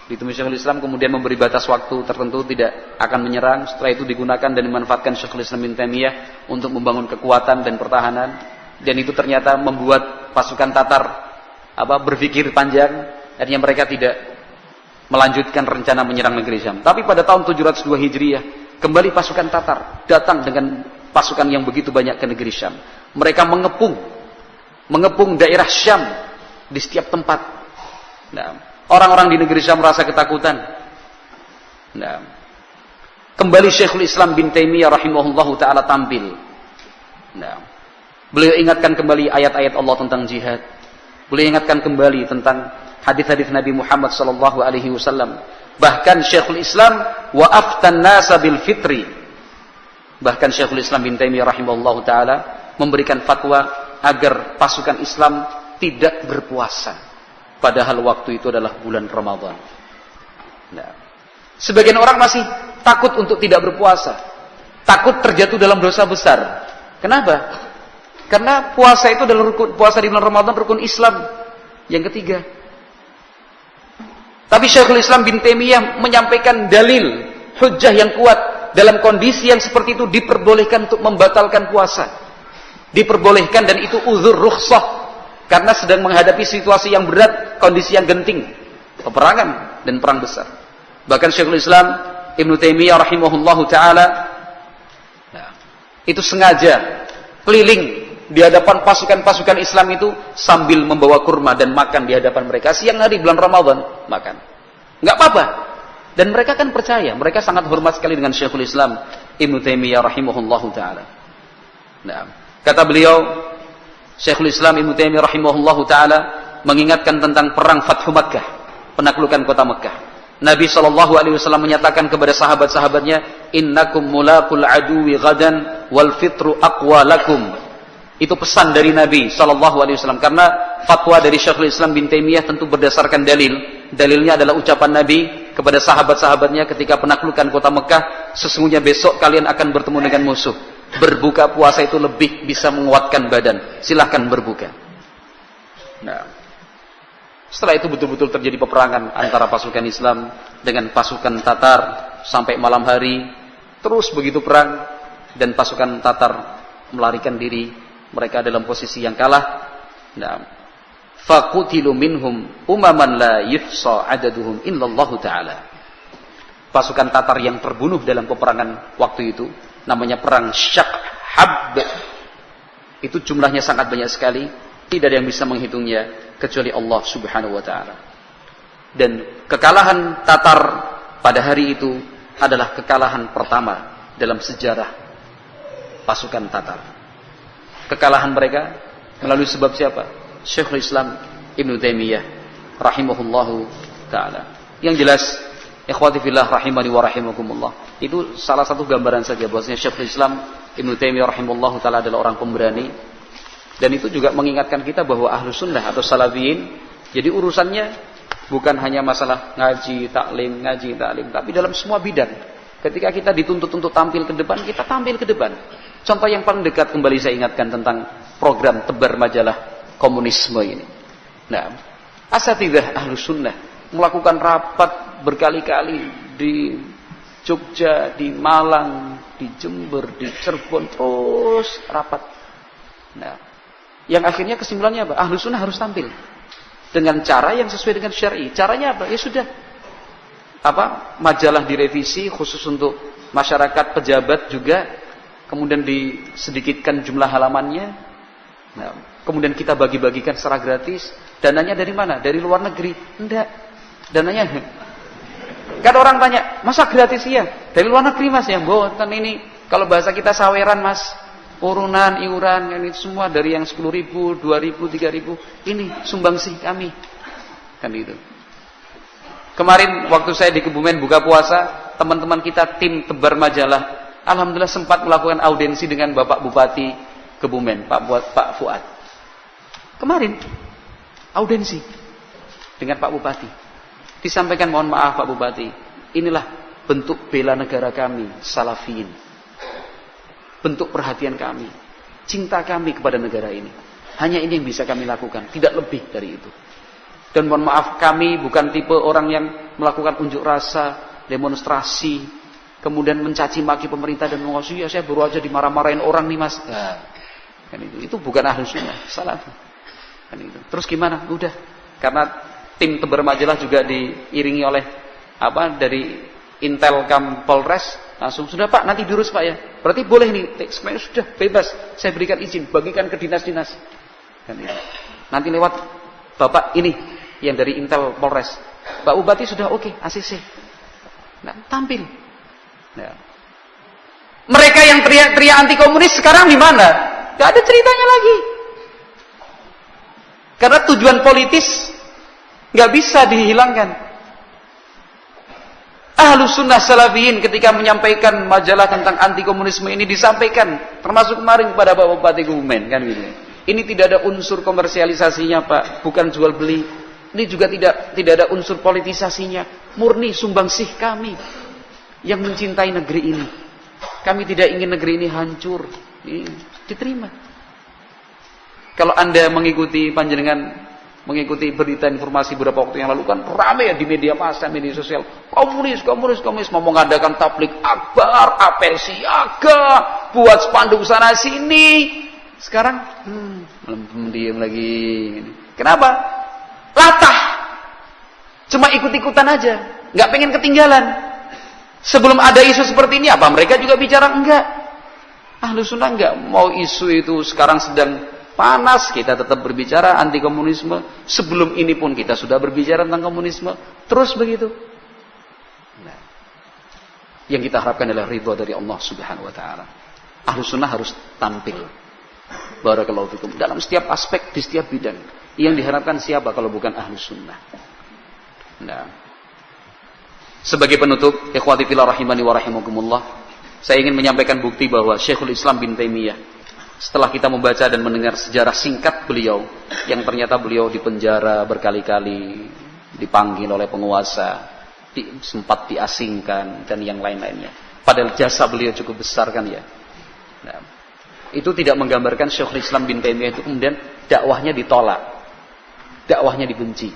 Ditemui Syekhul Islam kemudian memberi batas waktu tertentu tidak akan menyerang. Setelah itu digunakan dan dimanfaatkan Syekhul Islam bin Taimiyah untuk membangun kekuatan dan pertahanan. Dan itu ternyata membuat pasukan Tatar berpikir panjang. Akhirnya mereka tidak melanjutkan rencana menyerang negeri Syam. Tapi pada tahun 702 Hijriah kembali pasukan Tatar datang dengan pasukan yang begitu banyak ke negeri Syam. Mereka mengepung daerah Syam di setiap tempat. Nah, orang-orang di negeri Syam merasa ketakutan. Nah, kembali Syekhul Islam bin Taimiyah rahimahullahu taala tampil. Nah, beliau ingatkan kembali ayat-ayat Allah tentang jihad. Beliau ingatkan kembali tentang hadis-hadis Nabi Muhammad sallallahu alaihi wasallam. Bahkan Syekhul Islam wa aftan nasa bil fitri. Bahkan Syekhul Islam bin Taimiyah rahimahullahu taala memberikan fatwa agar pasukan Islam tidak berpuasa. Padahal waktu itu adalah bulan Ramadan. Nah, sebagian orang masih takut untuk tidak berpuasa. Takut terjatuh dalam dosa besar. Kenapa? Karena puasa itu adalah puasa di bulan Ramadan rukun Islam yang ketiga. Tapi Syekhul Islam bin Taimiyah menyampaikan dalil, hujjah yang kuat dalam kondisi yang seperti itu diperbolehkan untuk membatalkan puasa. Diperbolehkan dan itu uzur rukhsah. Karena sedang menghadapi situasi yang berat, kondisi yang genting, peperangan dan perang besar. Bahkan Syekhul Islam Ibnu Taimiyah rahimahullahu taala itu sengaja keliling di hadapan pasukan-pasukan Islam itu sambil membawa kurma dan makan di hadapan mereka. Siang hari bulan Ramadan makan, nggak apa-apa. Dan mereka kan percaya, mereka sangat hormat sekali dengan Syekhul Islam Ibnu Taimiyah rahimahullahu taala. Nah, kata beliau, Syekhul Islam Ibnu Taimiyah rahimahullahu taala mengingatkan tentang perang Fathu Makkah, penaklukan kota Makkah. Nabi SAW menyatakan kepada sahabat-sahabatnya, innakum mulaqul aduwi ghadan wal fitru aqwa lakum. Itu pesan dari Nabi SAW, karena fatwa dari Syekhul Islam bin Taimiyah tentu berdasarkan dalil. Dalilnya adalah ucapan Nabi kepada sahabat-sahabatnya ketika penaklukan kota Mekah, sesungguhnya besok kalian akan bertemu dengan musuh. berbuka puasa itu lebih bisa menguatkan badan, silahkan berbuka. Nah, setelah itu betul-betul terjadi peperangan antara pasukan Islam dengan pasukan Tatar sampai malam hari, terus begitu perang, dan pasukan Tatar melarikan diri, mereka dalam posisi yang kalah. Nah, faqutilu minhum umaman la yuhsa adaduhum illallahu ta'ala. Pasukan Tatar yang terbunuh dalam peperangan waktu itu namanya perang Syakhab. Itu jumlahnya sangat banyak sekali, tidak ada yang bisa menghitungnya kecuali Allah Subhanahu wa taala. Dan kekalahan Tatar pada hari itu adalah kekalahan pertama dalam sejarah pasukan Tatar. Kekalahan mereka melalui sebab siapa? Syekhul Islam Ibnu Taimiyah rahimahullahu taala. Yang jelas, ikhwati fillah rahimani wa rahimakumullah, itu salah satu gambaran saja bahwasanya Syekhul Islam Ibnu Taimiyah rahimahullahu taala adalah orang pemberani. Dan itu juga mengingatkan kita bahwa Ahlus Sunnah atau Salafiyin, jadi urusannya bukan hanya masalah ngaji taklim, tapi dalam semua bidang. Ketika kita dituntut untuk tampil ke depan, kita tampil ke depan. Contoh yang paling dekat kembali saya ingatkan tentang program tebar majalah komunisme ini. Nah, asatidzah Ahlus Sunnah melakukan rapat berkali-kali di Jogja, di Malang, di Jember, di Cirebon, terus rapat. Nah, yang akhirnya kesimpulannya apa? Ahlus Sunnah harus tampil dengan cara yang sesuai dengan syar'i. Caranya apa? Ya sudah, majalah direvisi khusus untuk masyarakat, pejabat juga, kemudian disedikitkan jumlah halamannya. Nah, kemudian kita bagi-bagikan secara gratis. Dananya dari mana? Dari luar negeri? Enggak. Dananya kan orang tanya, masa gratis ya? Dari luar negeri Mas ya? Mboten, ini kalau bahasa kita saweran Mas. Urunan, iuran, ini semua dari yang 10.000, 2.000, 3.000, ini sumbangsih kami. Kan itu. Kemarin waktu saya di Kebumen buka puasa, teman-teman kita tim tebar majalah, alhamdulillah sempat melakukan audiensi dengan Bapak Bupati Kebumen, Pak Fuad. Kemarin audiensi dengan Pak Bupati. Disampaikan, mohon maaf Pak Bupati, inilah bentuk bela negara kami, Salafiyin. Bentuk perhatian kami, cinta kami kepada negara ini. Hanya ini yang bisa kami lakukan, tidak lebih dari itu. Dan mohon maaf, kami bukan tipe orang yang melakukan unjuk rasa, demonstrasi, kemudian mencaci maki pemerintah dan mengatakan, ya saya baru aja dimarah-marahin orang nih Mas. Nah, kan itu bukan Ahlus Sunnah, salah. Kan itu. Terus gimana? Udah, karena tim tebar majalah juga diiringi oleh dari Intelkam Polres. Langsung, sudah Pak, nanti diurus Pak ya. Berarti boleh nih, semuanya sudah bebas. Saya berikan izin, bagikan ke dinas-dinas. Nanti lewat Bapak ini, yang dari Intel Polres. Pak Bupati sudah oke, ACC. Nah, tampil. Nah. Mereka yang teriak-teriak anti komunis sekarang di mana? Gak ada ceritanya lagi. Karena tujuan politis gak bisa dihilangkan. Ahlus Sunnah Salafiyin ketika menyampaikan majalah tentang anti komunisme ini disampaikan, termasuk kemarin kepada Bapak Bupati Kebumen, kan gitu. Ini tidak ada unsur komersialisasinya Pak, bukan jual beli. Ini juga tidak ada unsur politisasinya, murni sumbangsih kami yang mencintai negeri ini. Kami tidak ingin negeri ini hancur. Ini diterima. Kalau Anda mengikuti berita informasi beberapa waktu yang lalu kan ramai ya di media massa, media sosial, komunis mau mengadakan tablik akbar, apel siaga, buat spanduk sana sini. Sekarang diam lagi. Kenapa? Latah. Cuma ikut-ikutan aja, nggak pengen ketinggalan. Sebelum ada isu seperti ini, apa mereka juga bicara? Enggak. Ahlus Sunnah enggak mau isu itu sekarang sedang panas, kita tetap berbicara anti komunisme. Sebelum ini pun kita sudah berbicara tentang komunisme. Terus begitu. Nah, yang kita harapkan adalah ridha dari Allah Subhanahu wa taala. Ahlus Sunnah harus tampil. Barakallahu fikum dalam setiap aspek, di setiap bidang. Yang diharapkan siapa kalau bukan Ahlus Sunnah? Nah, sebagai penutup, ikhwati fillah rahimani wa rahimakumullah, saya ingin menyampaikan bukti bahwa Syekhul Islam bin Taimiyah, setelah kita membaca dan mendengar sejarah singkat beliau, yang ternyata beliau dipenjara berkali-kali, dipanggil oleh penguasa, sempat diasingkan, dan yang lain-lainnya. Padahal jasa beliau cukup besar kan ya. Nah, itu tidak menggambarkan Syekhul Islam bin Taimiyah itu kemudian dakwahnya ditolak, dakwahnya dibenci.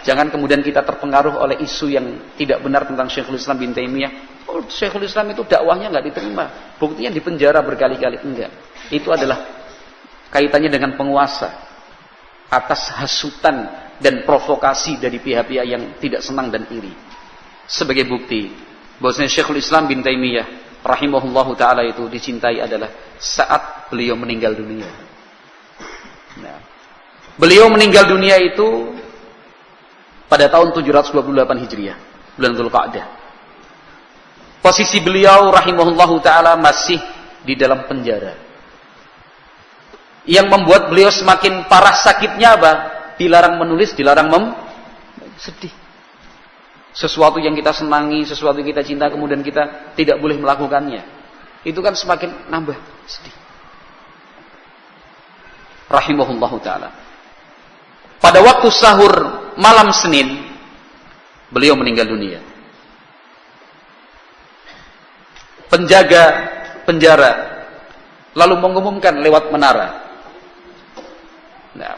Jangan kemudian kita terpengaruh oleh isu yang tidak benar tentang Syekhul Islam bin Taimiyah. Oh, Syekhul Islam itu dakwahnya nggak diterima, buktinya dipenjara berkali-kali. Enggak, itu adalah kaitannya dengan penguasa atas hasutan dan provokasi dari pihak-pihak yang tidak senang dan iri. Sebagai bukti bahwasanya Syekhul Islam bin Taimiyah rahimahullahu taala itu dicintai adalah saat beliau meninggal dunia. Nah, beliau meninggal dunia itu pada tahun 728 Hijriah, bulan Dzulqa'dah. Posisi beliau rahimahullahu taala masih di dalam penjara. Yang membuat beliau semakin parah sakitnya apa? Dilarang menulis, dilarang sedih. Sesuatu yang kita senangi, sesuatu yang kita cinta, kemudian kita tidak boleh melakukannya. Itu kan semakin nambah sedih. Rahimahullahu ta'ala. Pada waktu sahur malam Senin, beliau meninggal dunia. Penjaga penjara lalu mengumumkan lewat menara. Nah,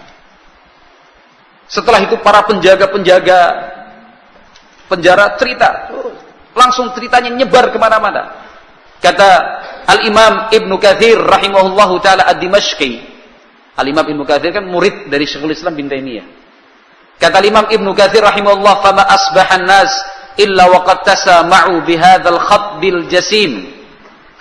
setelah itu para penjaga-penjaga penjara cerita, langsung ceritanya nyebar kemana-mana. Kata Al-Imam Ibnu Katsir rahimahullahu ta'ala ad-Dimashqi. Al-Imam Ibnu Katsir kan murid dari Syekhul Islam bin Taimiyah. Kata Al-Imam Ibnu Katsir rahimahullah, "Fama asbahan nas illa waqad tasama'u bihadzal khatbil jasim.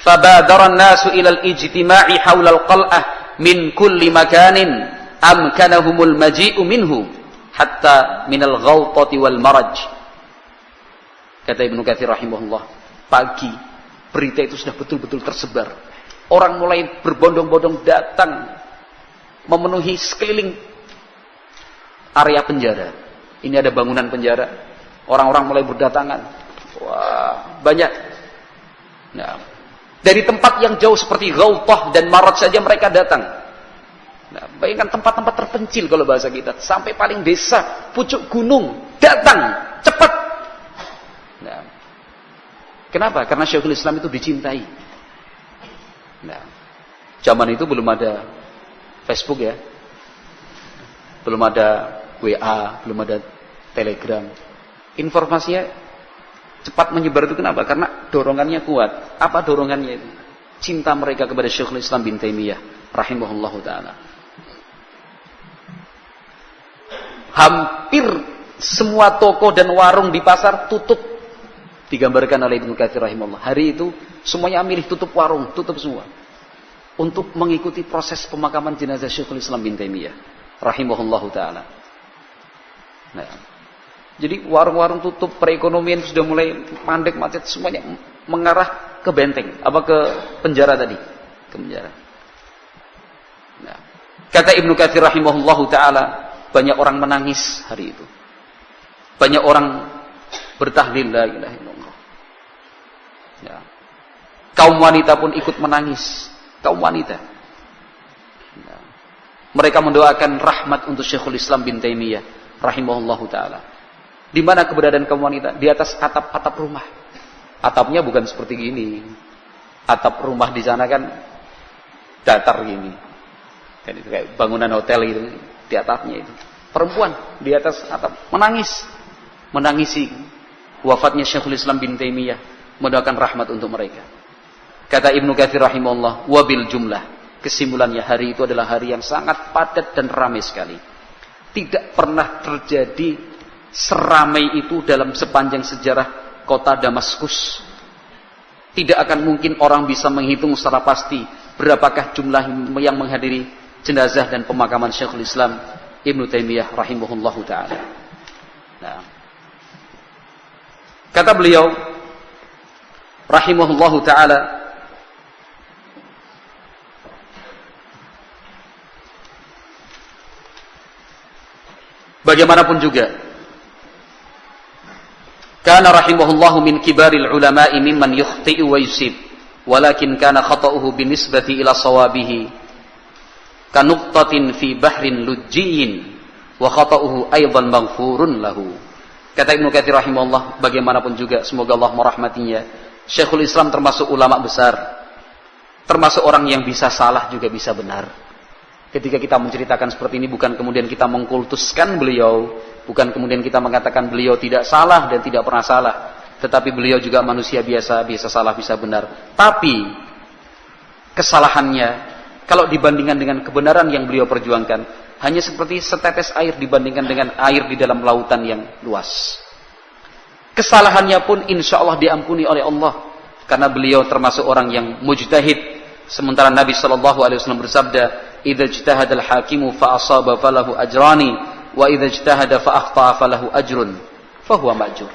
Fabadara an-nasu ila al-ijtima'i hawla al-qal'ah min kulli makanin amkanahumul maji'u minhu hatta minal ghawtati wal maraj." Kata Ibnu Katsir rahimahullah, pagi berita itu sudah betul-betul tersebar. Orang mulai berbondong-bondong datang memenuhi sekeliling area penjara. Ini ada bangunan penjara. Orang-orang mulai berdatangan. Wah, banyak. Nah, dari tempat yang jauh seperti Ghautah dan Marat saja mereka datang. Nah, bayangkan tempat-tempat terpencil kalau bahasa kita, sampai paling desa, pucuk gunung, datang cepat. Nah, kenapa? Karena Syekhul Islam itu dicintai. Nah, zaman itu belum ada Facebook ya, belum ada WA, belum ada Telegram. Informasinya cepat menyebar itu kenapa? Karena dorongannya kuat. Apa dorongannya itu? Cinta mereka kepada Syekhul Islam bin Taimiyah rahimahullahu ta'ala. Hampir semua toko dan warung di pasar tutup. Digambarkan oleh Ibnu Katsir rahimahullah. Hari itu semuanya milih tutup warung, tutup semua. Untuk mengikuti proses pemakaman jenazah Syekhul Islam bin Taimiyah rahimahullahu ta'ala. Nah, jadi warung-warung tutup, perekonomian sudah mulai mandek macet, semuanya mengarah ke benteng, ke penjara tadi, ke penjara. Nah, kata Ibnu Katsir rahimahullahu ta'ala, banyak orang menangis hari itu. Banyak orang bertahlil la ilaha illallah. Ya. Kaum wanita pun ikut menangis. Kaum wanita. Ya. Mereka mendoakan rahmat untuk Syekhul Islam bin Taimiyah rahimahullahu ta'ala. Di mana keberadaan kaum wanita? Di atas atap-atap rumah. Atapnya bukan seperti gini. Atap rumah di sana kan datar gini. Kan itu kayak bangunan hotel gitu. Di atapnya itu. Perempuan di atas atap menangis. Menangisi wafatnya Syekhul Islam bin Taimiyah, mendoakan rahmat untuk mereka. Kata Ibnu Katsir rahimahullah, wabil jumlah, kesimpulannya hari itu adalah hari yang sangat padat dan ramai sekali. Tidak pernah terjadi seramai itu dalam sepanjang sejarah kota Damaskus. Tidak akan mungkin orang bisa menghitung secara pasti berapakah jumlah yang menghadiri jenazah dan pemakaman Syekhul Islam Ibnu Taimiyah rahimahullahu ta'ala. Nah, kata beliau rahimahullahu ta'ala, bagaimanapun juga, kana rahimahullahu min kibaril ulama'i mimman yukhti'u wa yusib, walakin kana khata'uhu binisbati ila sawabihi kanuqtatin fi bahrin lujjiyin wa khata'uhu aidan maghfurun lahu. Kata Ibnu Katsir rahimahullah, bagaimanapun juga semoga Allah merahmatinya, Syekhul Islam termasuk ulama besar. termasuk orang yang bisa salah juga bisa benar. Ketika kita menceritakan seperti ini, bukan kemudian kita mengkultuskan beliau, bukan kemudian kita mengatakan beliau tidak salah dan tidak pernah salah, tetapi beliau juga manusia biasa, bisa salah, bisa benar. Tapi kesalahannya, kalau dibandingkan dengan kebenaran yang beliau perjuangkan, hanya seperti setetes air dibandingkan dengan air di dalam lautan yang luas. Kesalahannya pun insya Allah diampuni oleh Allah, karena beliau termasuk orang yang mujtahid. Sementara Nabi SAW bersabda, "Idza ijtahada al-hakimu fa asaba falahu ajrani, wa idza ijtahada fa akhta'a falahu ajrun, fa huwa ma'jur."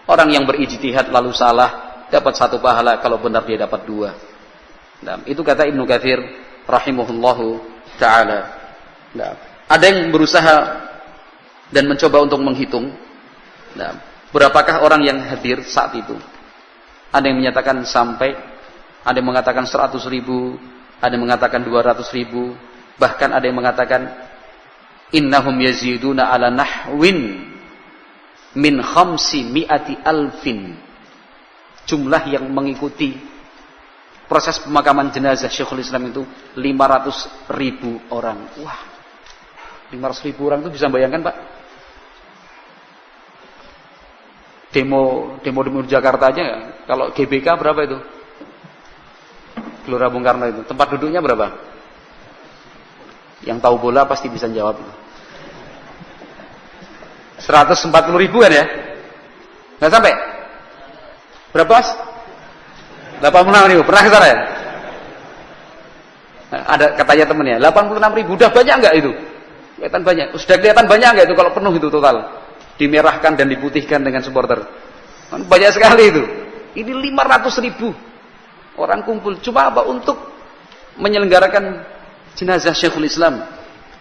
Orang yang berijtihad lalu salah dapat 1 pahala, kalau benar dia dapat 2. Nah, itu kata Ibnu Katsir rahimahullahu taala. Nah, ada yang berusaha dan mencoba untuk menghitung, nah, berapakah orang yang hadir saat itu. Ada yang menyatakan sampai, ada yang mengatakan 100.000, ada yang mengatakan 200.000, bahkan ada yang mengatakan innahum yaziduna ala nahwin min 500.000. Jumlah yang mengikuti proses pemakaman jenazah Syekhul Islam itu 500.000 orang. Wah, 500.000 orang itu bisa bayangkan, Pak? Demo di Jakarta aja, kalau GBK berapa itu? Gelora Bung Karno itu. Tempat duduknya berapa? Yang tahu bola pasti bisa jawab itu. 140.000 kan ya? Nggak sampai? Berapa, Mas? 86.000. Pernah ke sana ya? Nah, ada katanya temennya, 86.000. Udah banyak nggak itu? Kelihatan banyak. Sudah kelihatan banyak nggak itu kalau penuh itu total? Dimerahkan dan diputihkan dengan supporter. Banyak sekali itu. Ini 500.000 orang kumpul. Cuma apa? Untuk menyelenggarakan jenazah Syekhul Islam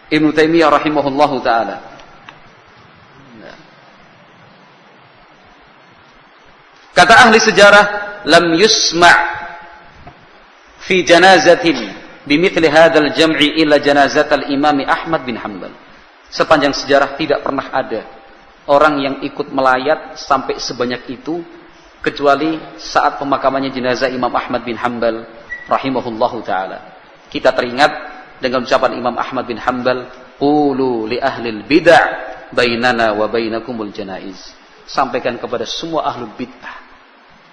Ibnu Taimiyah rahimahullahu ta'ala. Kata ahli sejarah, lam yusma' fi janazatin bimithli hadzal jam'i illa janazatal Imam Ahmad bin Hanbal. Sepanjang sejarah tidak pernah ada orang yang ikut melayat sampai sebanyak itu, kecuali saat pemakamannya jenazah Imam Ahmad bin Hanbal rahimahullahu ta'ala. Kita teringat dengan ucapan Imam Ahmad bin Hanbal, qulu li ahlil bid'ah bainana wa bainakumul janaiz. Sampaikan kepada semua ahlul bid'ah,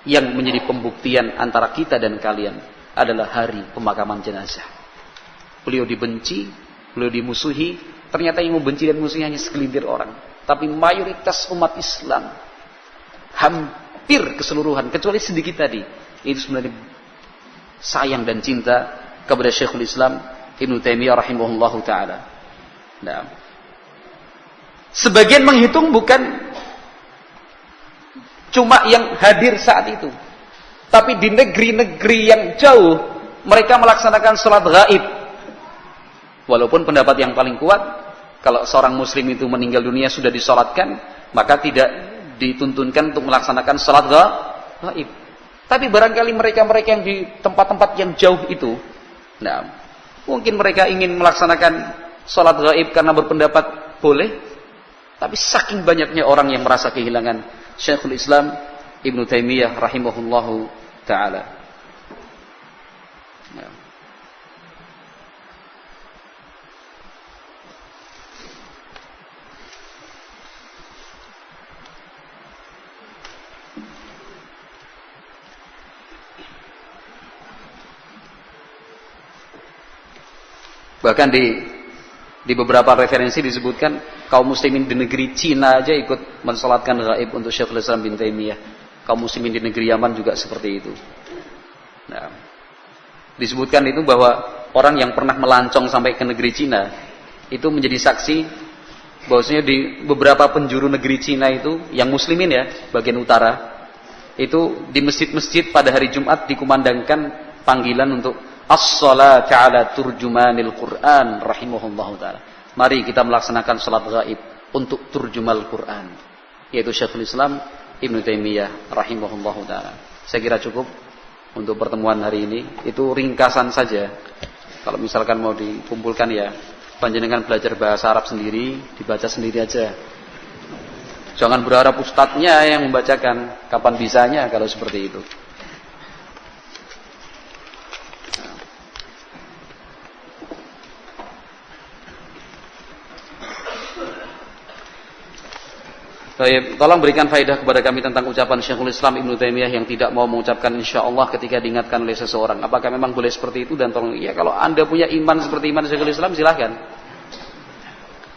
yang menjadi pembuktian antara kita dan kalian adalah hari pemakaman jenazah. Beliau dibenci, beliau dimusuhi. Ternyata yang membenci dan musuhi hanya segelintir orang, tapi mayoritas umat Islam, hampir keseluruhan, kecuali sedikit tadi, itu sebenarnya sayang dan cinta kepada Syekhul Islam Ibnu Taimiyah rahimahullahu ta'ala. Nah, sebagian menghitung bukan cuma yang hadir saat itu, tapi di negeri-negeri yang jauh mereka melaksanakan sholat gaib. Walaupun pendapat yang paling kuat, kalau seorang muslim itu meninggal dunia sudah disolatkan, maka tidak dituntunkan untuk melaksanakan sholat gaib. Tapi barangkali mereka-mereka yang di tempat-tempat yang jauh itu, nah, mungkin mereka ingin melaksanakan sholat gaib karena berpendapat boleh. Tapi saking banyaknya orang yang merasa kehilangan Syekhul Islam Ibnu Taimiyah rahimahullahu ta'ala. Nah. Bahkan di beberapa referensi disebutkan kaum muslimin di negeri Cina aja ikut mensolatkan gaib untuk Syekhul Islam bin Taimiyah. Kaum muslimin di negeri Yaman juga seperti itu. Nah, disebutkan itu bahwa orang yang pernah melancong sampai ke negeri Cina itu menjadi saksi bahwasanya di beberapa penjuru negeri Cina itu yang muslimin ya, bagian utara, itu di masjid-masjid pada hari Jumat dikumandangkan panggilan untuk as-salatu ala turjumanil Quran rahimahullahu ta'ala. Mari kita melaksanakan salat gaib untuk turjumal Quran, yaitu Syekhul Islam Ibnu Taimiyah rahimahullahu ta'ala. Saya kira cukup untuk pertemuan hari ini. Itu ringkasan saja. Kalau misalkan mau dikumpulkan ya, panjenengan belajar bahasa Arab sendiri, dibaca sendiri aja. Jangan berharap ustadznya yang membacakan. Kapan bisanya kalau seperti itu? Baik, tolong berikan faedah kepada kami tentang ucapan Syekhul Islam Ibnu Taimiyah yang tidak mau mengucapkan insyaallah ketika diingatkan oleh seseorang. Apakah memang boleh seperti itu? Dan tolong, ya kalau Anda punya iman seperti iman Syekhul Islam, silahkan.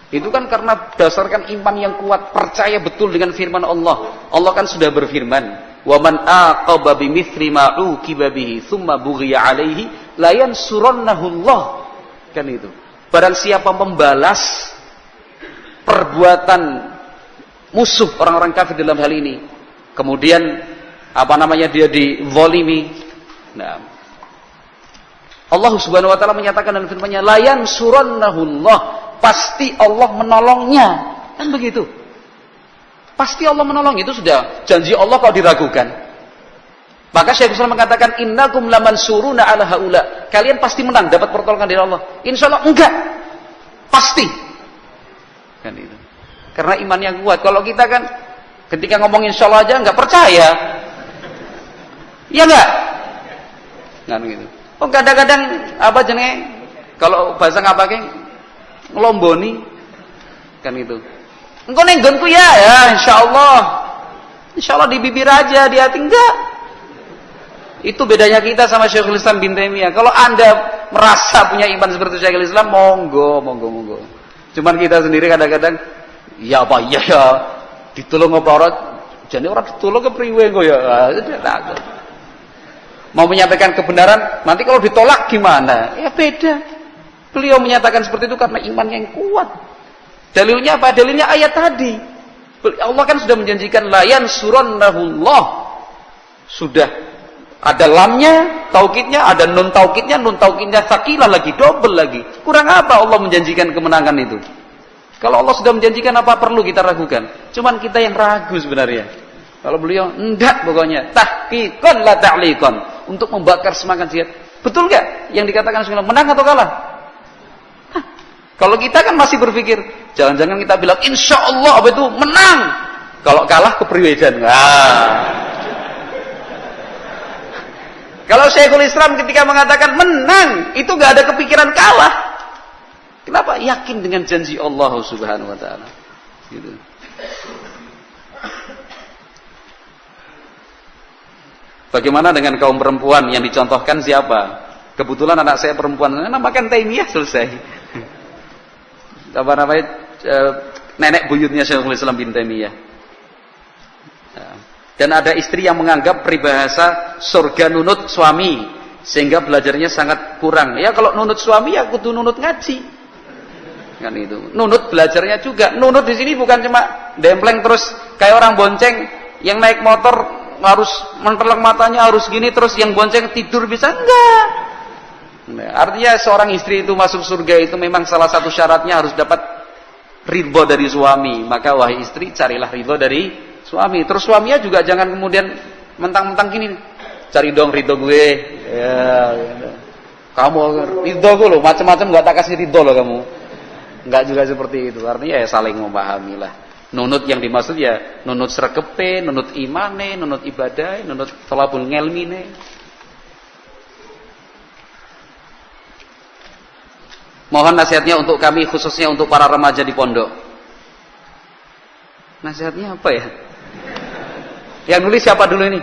Itu kan karena berdasarkan iman yang kuat, percaya betul dengan firman Allah. Allah kan sudah berfirman, "Wa man aqaba bimithli ma uqiba bihi tsumma bughiya 'alaihi la yansurannahu Allah." Kan itu. Barang siapa membalas perbuatan musuh orang-orang kafir dalam hal ini, kemudian dia dizalimi. Nah, Allah Subhanahu wa taala menyatakan dalam firman-Nya, la yansurannahullah, pasti Allah menolongnya. Kan begitu. Pasti Allah menolong, itu sudah janji Allah kalau diragukan. Maka Syekh Islam mengatakan, innakum lamansuruna ala haula. Kalian pasti menang, dapat pertolongan dari Allah. Insyaallah enggak. Pasti. Kan itu. Karena iman yang kuat. Kalau kita kan ketika ngomong insyaallah aja enggak percaya. Iya enggak? Kan gitu. Oh kadang-kadang kalau bahasa ngapake ngelomboni kan gitu. Engko ning nggonku ya insyaallah. Insyaallah di bibir aja, di hati enggak. Itu bedanya kita sama Syekhul Islam bin Taimiyah. Kalau Anda merasa punya iman seperti Syekhul Islam, monggo. Cuman kita sendiri kadang-kadang ya apa ya ditolong apa orang, jadi orang ditolong ke priwe kok ya. Takut. Mau menyampaikan kebenaran, nanti kalau ditolak gimana? Ya beda. Beliau menyatakan seperti itu karena iman yang kuat. Dalilnya apa? Dalilnya ayat tadi. Allah kan sudah menjanjikan la yansurannahullah. Sudah ada lamnya, taukidnya, ada nun taukidnya sakilah lagi, double lagi. Kurang apa Allah menjanjikan kemenangan itu? Kalau Allah sudah menjanjikan, apa perlu kita ragukan? Cuman kita yang ragu sebenarnya. Kalau beliau enggak, pokoknya tahqiqan la ta'liqan, untuk membakar semangat jihad. Betul enggak yang dikatakan Rasulullah, menang atau kalah? Kalau kita kan masih berpikir, jangan-jangan kita bilang insyaallah apa itu menang. Kalau kalah kepriwedan. Kalau Syekhul Islam ketika mengatakan menang, itu enggak ada kepikiran kalah. Kenapa? Yakin dengan janji Allah Subhanahu wa taala. Gitu. Bagaimana dengan kaum perempuan yang dicontohkan siapa? Kebetulan anak saya perempuan, namakan Taimiyah, selesai. Nenek buyutnya Syekhul Islam bin Taimiyah. Dan ada istri yang menganggap peribahasa surga nunut suami, sehingga belajarnya sangat kurang. Ya kalau nunut suami ya kudu nunut ngaji. Kan itu. Nunut belajarnya juga. Nunut di sini bukan cuma dempleng terus kayak orang bonceng yang naik motor harus menteleng matanya harus gini terus yang bonceng tidur bisa enggak. Nah, artinya seorang istri itu masuk surga itu memang salah satu syaratnya harus dapat ridho dari suami. Maka wahai istri carilah ridho dari suami. Terus suaminya juga jangan kemudian mentang-mentang gini. Cari dong ridho gue. Ya, gitu. Kamu ridho gue loh, macam-macam enggak tak kasih ridho loh kamu. Enggak juga seperti itu. Artinya ya saling memahami lah. Nunut yang dimaksud ya nunut srekepe, nunut imane, nunut ibadah, nunut talabul ngelmine. Mohon nasihatnya untuk kami, khususnya untuk para remaja di pondok. Nasihatnya apa ya? Yang nulis siapa dulu ini?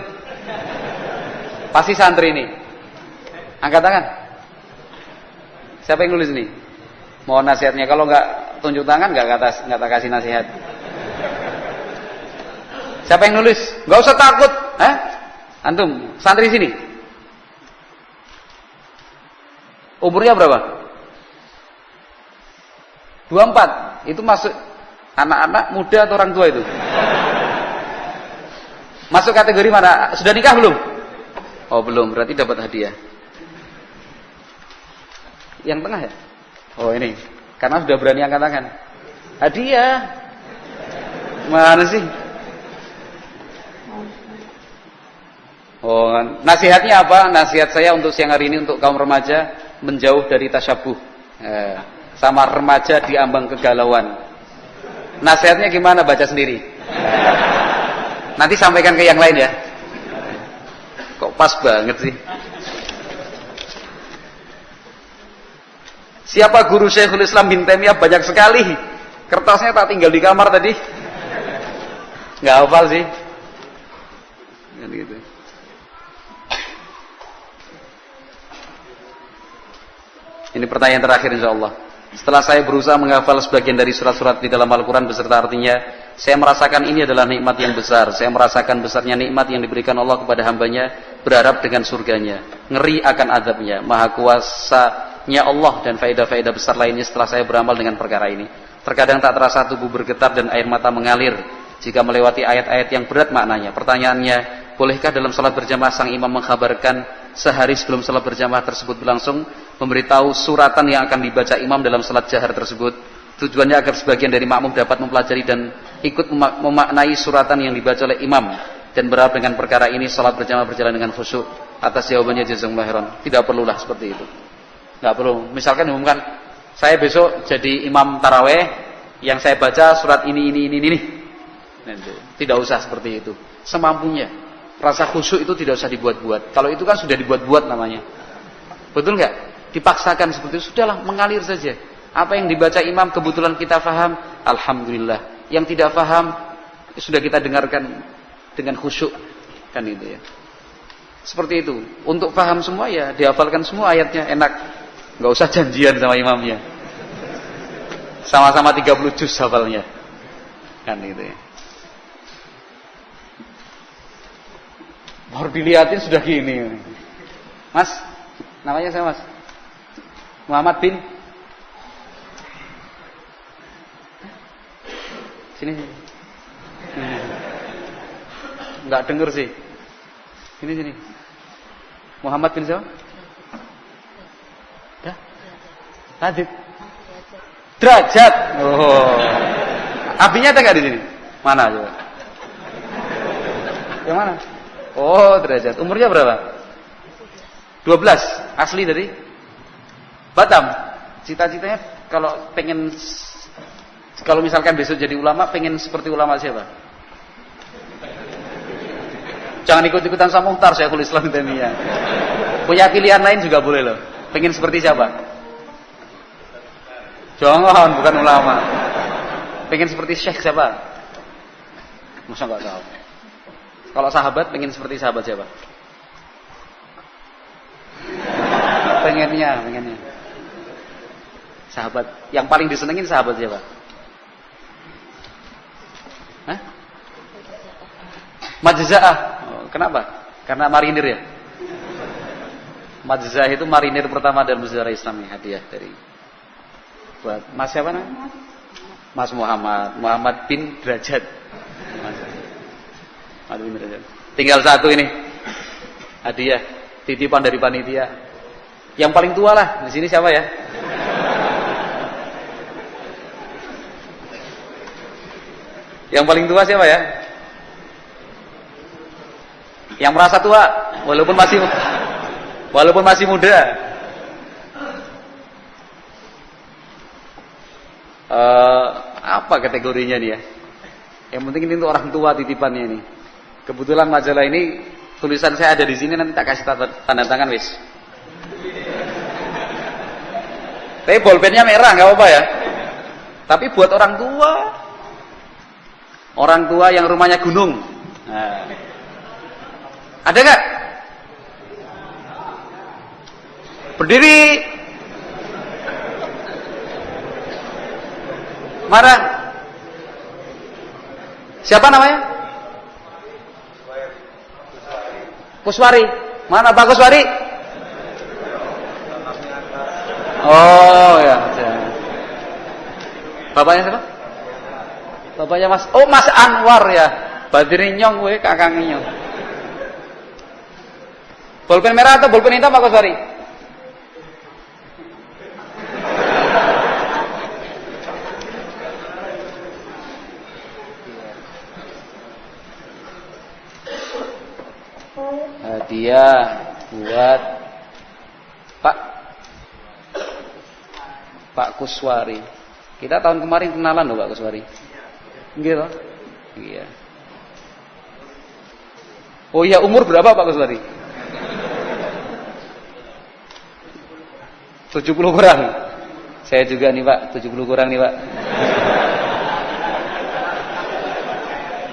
Pasti santri ini. Angkat tangan. Siapa yang nulis ini? Mohon nasihatnya. Kalau nggak tunjuk tangan, nggak tak kasih nasihat. Siapa yang nulis? Nggak usah takut. Antum, santri sini. Umurnya berapa? 24. Itu masuk anak-anak muda atau orang tua itu? Masuk kategori mana? Sudah nikah belum? Oh belum, berarti dapat hadiah. Yang tengah ya? Oh ini, karena sudah berani angkat tangan. Hadiah. Mana sih? Oh, nasihatnya apa? Nasihat saya untuk siang hari ini untuk kaum remaja menjauh dari tasyabuh. Sama remaja di ambang kegalauan. Nasihatnya gimana? Baca sendiri. Nanti sampaikan ke yang lain ya. Kok pas banget sih? Siapa guru Syekhul Islam bin Taimiyah? Banyak sekali. Kertasnya tak tinggal di kamar tadi. Nggak hafal sih. Kan gitu. Ini pertanyaan terakhir insyaallah. Setelah saya berusaha menghafal sebagian dari surat-surat di dalam Al-Quran beserta artinya, saya merasakan ini adalah nikmat yang besar. Saya merasakan besarnya nikmat yang diberikan Allah kepada hambanya, berharap dengan surganya. Ngeri akan azabnya. Maha kuasanya Allah dan faedah-faedah besar lainnya setelah saya beramal dengan perkara ini. Terkadang tak terasa tubuh bergetar dan air mata mengalir jika melewati ayat-ayat yang berat maknanya. Pertanyaannya, bolehkah dalam salat berjamaah sang imam mengkhabarkan sehari sebelum salat berjamaah tersebut berlangsung, memberitahu suratan yang akan dibaca imam dalam salat jahar tersebut? Tujuannya agar sebagian dari makmum dapat mempelajari dan ikut memaknai suratan yang dibaca oleh imam, dan berharap dengan perkara ini salat berjamaah berjalan dengan khusyuk. Atas jawabannya jazakumullah khairan. Tidak perlulah seperti itu. Enggak perlu. Misalkan umumkan, saya besok jadi imam taraweh, yang saya baca surat ini. Tidak usah seperti itu. Semampunya. Rasa khusyuk itu tidak usah dibuat-buat. Kalau itu kan sudah dibuat-buat namanya. Betul nggak? Dipaksakan seperti itu, sudahlah, mengalir saja. Apa yang dibaca imam kebetulan kita faham, alhamdulillah. Yang tidak faham, sudah kita dengarkan dengan khusyuk. Kan itu ya. Seperti itu. Untuk faham semua ya, dihafalkan semua ayatnya, enak. Nggak usah janjian sama imamnya. Sama-sama 30 juz hafalnya. Kan itu ya. Baru dilihatin sudah gini. Mas, namanya saya Mas Muhammad bin. Sini. Enggak denger sih. Sini. Muhammad bin siapa? Dah. Tadi. Derajat. Oh. Abinya ada enggak di sini? Mana coba? Yang mana? Oh, derajat. Umurnya berapa? 12. Asli dari Batam. Cita-citanya kalau misalkan besok jadi ulama, pengen seperti ulama siapa? Jangan ikut-ikutan sama Muhtar Syekhul Islam Taimiyah. Punya pilihan lain juga boleh loh. Pengen seperti siapa? Jangan, bukan ulama. Pengen seperti Syekh siapa? Masa enggak tahu. Kalau sahabat pengen seperti sahabat siapa? Pengennya. Sahabat yang paling disenengin sahabat siapa? Hah? Majza'ah. Oh, kenapa? Karena marinir ya. Majza'ah itu marinir pertama dalam sejarah Islam, hadiah dari buat Mas siapa namanya? Mas Muhammad bin Derajat. Tinggal satu ini hadiah titipan dari panitia. Yang paling tua lah di sini siapa ya? Yang paling tua siapa ya? Yang merasa tua walaupun masih muda. Apa kategorinya nih ya? Yang penting ini untuk orang tua titipannya ini. Kebetulan majalah ini tulisan saya ada di sini, nanti tak kasih tanda tangan wis. Tapi bolpennya merah, nggak apa-apa ya. Tapi buat orang tua yang rumahnya gunung. Nah. Ada nggak? Berdiri. Marah. Siapa namanya? Kuswari. Mana Pak Kuswari? Oh ya. Bapaknya siapa? Bapaknya Mas. Oh Mas Anwar ya. Badri Nyong we kakang Nyong. Bolpen merah atau bolpen hitam Pak Kuswari? Hadiah buat Pak Kuswari. Kita tahun kemarin kenalan loh Pak Kuswari. Gitu. Iya. Oh iya, umur berapa Pak Kuswari? 70 kurang. Saya juga nih Pak, 70 kurang nih Pak.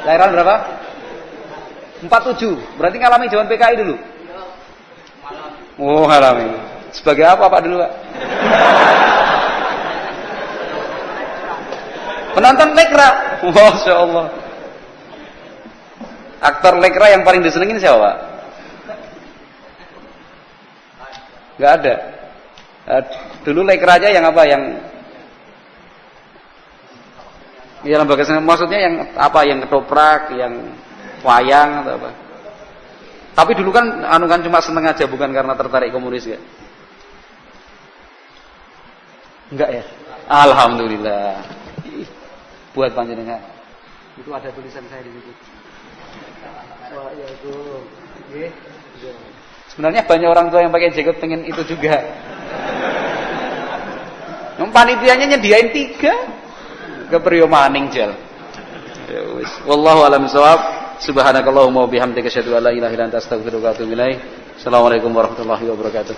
Lahiran berapa? 47. Berarti ngalami zaman PKI dulu. Oh, ngalami. Sebagai apa Pak dulu, Pak? Penonton lekra. Masya Allah. Aktor lekra yang paling disenengin siapa, Pak? Gak ada. Dulu lekra aja yang apa? Yang lembaga seni, maksudnya yang apa? Yang ketoprak, yang wayang atau apa? Tapi dulu kan cuma seneng aja, bukan karena tertarik komunis ya. Enggak ya? Alhamdulillah. Buat panjenengan. Itu ada tulisan saya di situ. Wah, ya itu. Sebenarnya banyak orang tua yang pakai jaket pengen itu juga. Yang panitianya nyediain 3 ke Priyo Maning jel. Ya wis. Wallahu a'lam bishawab. Subhanakallahumma wa bihamdika asyhadu an la ilaha illa anta astaghfiruka wa atubu ilaik. Assalamualaikum warahmatullahi wabarakatuh.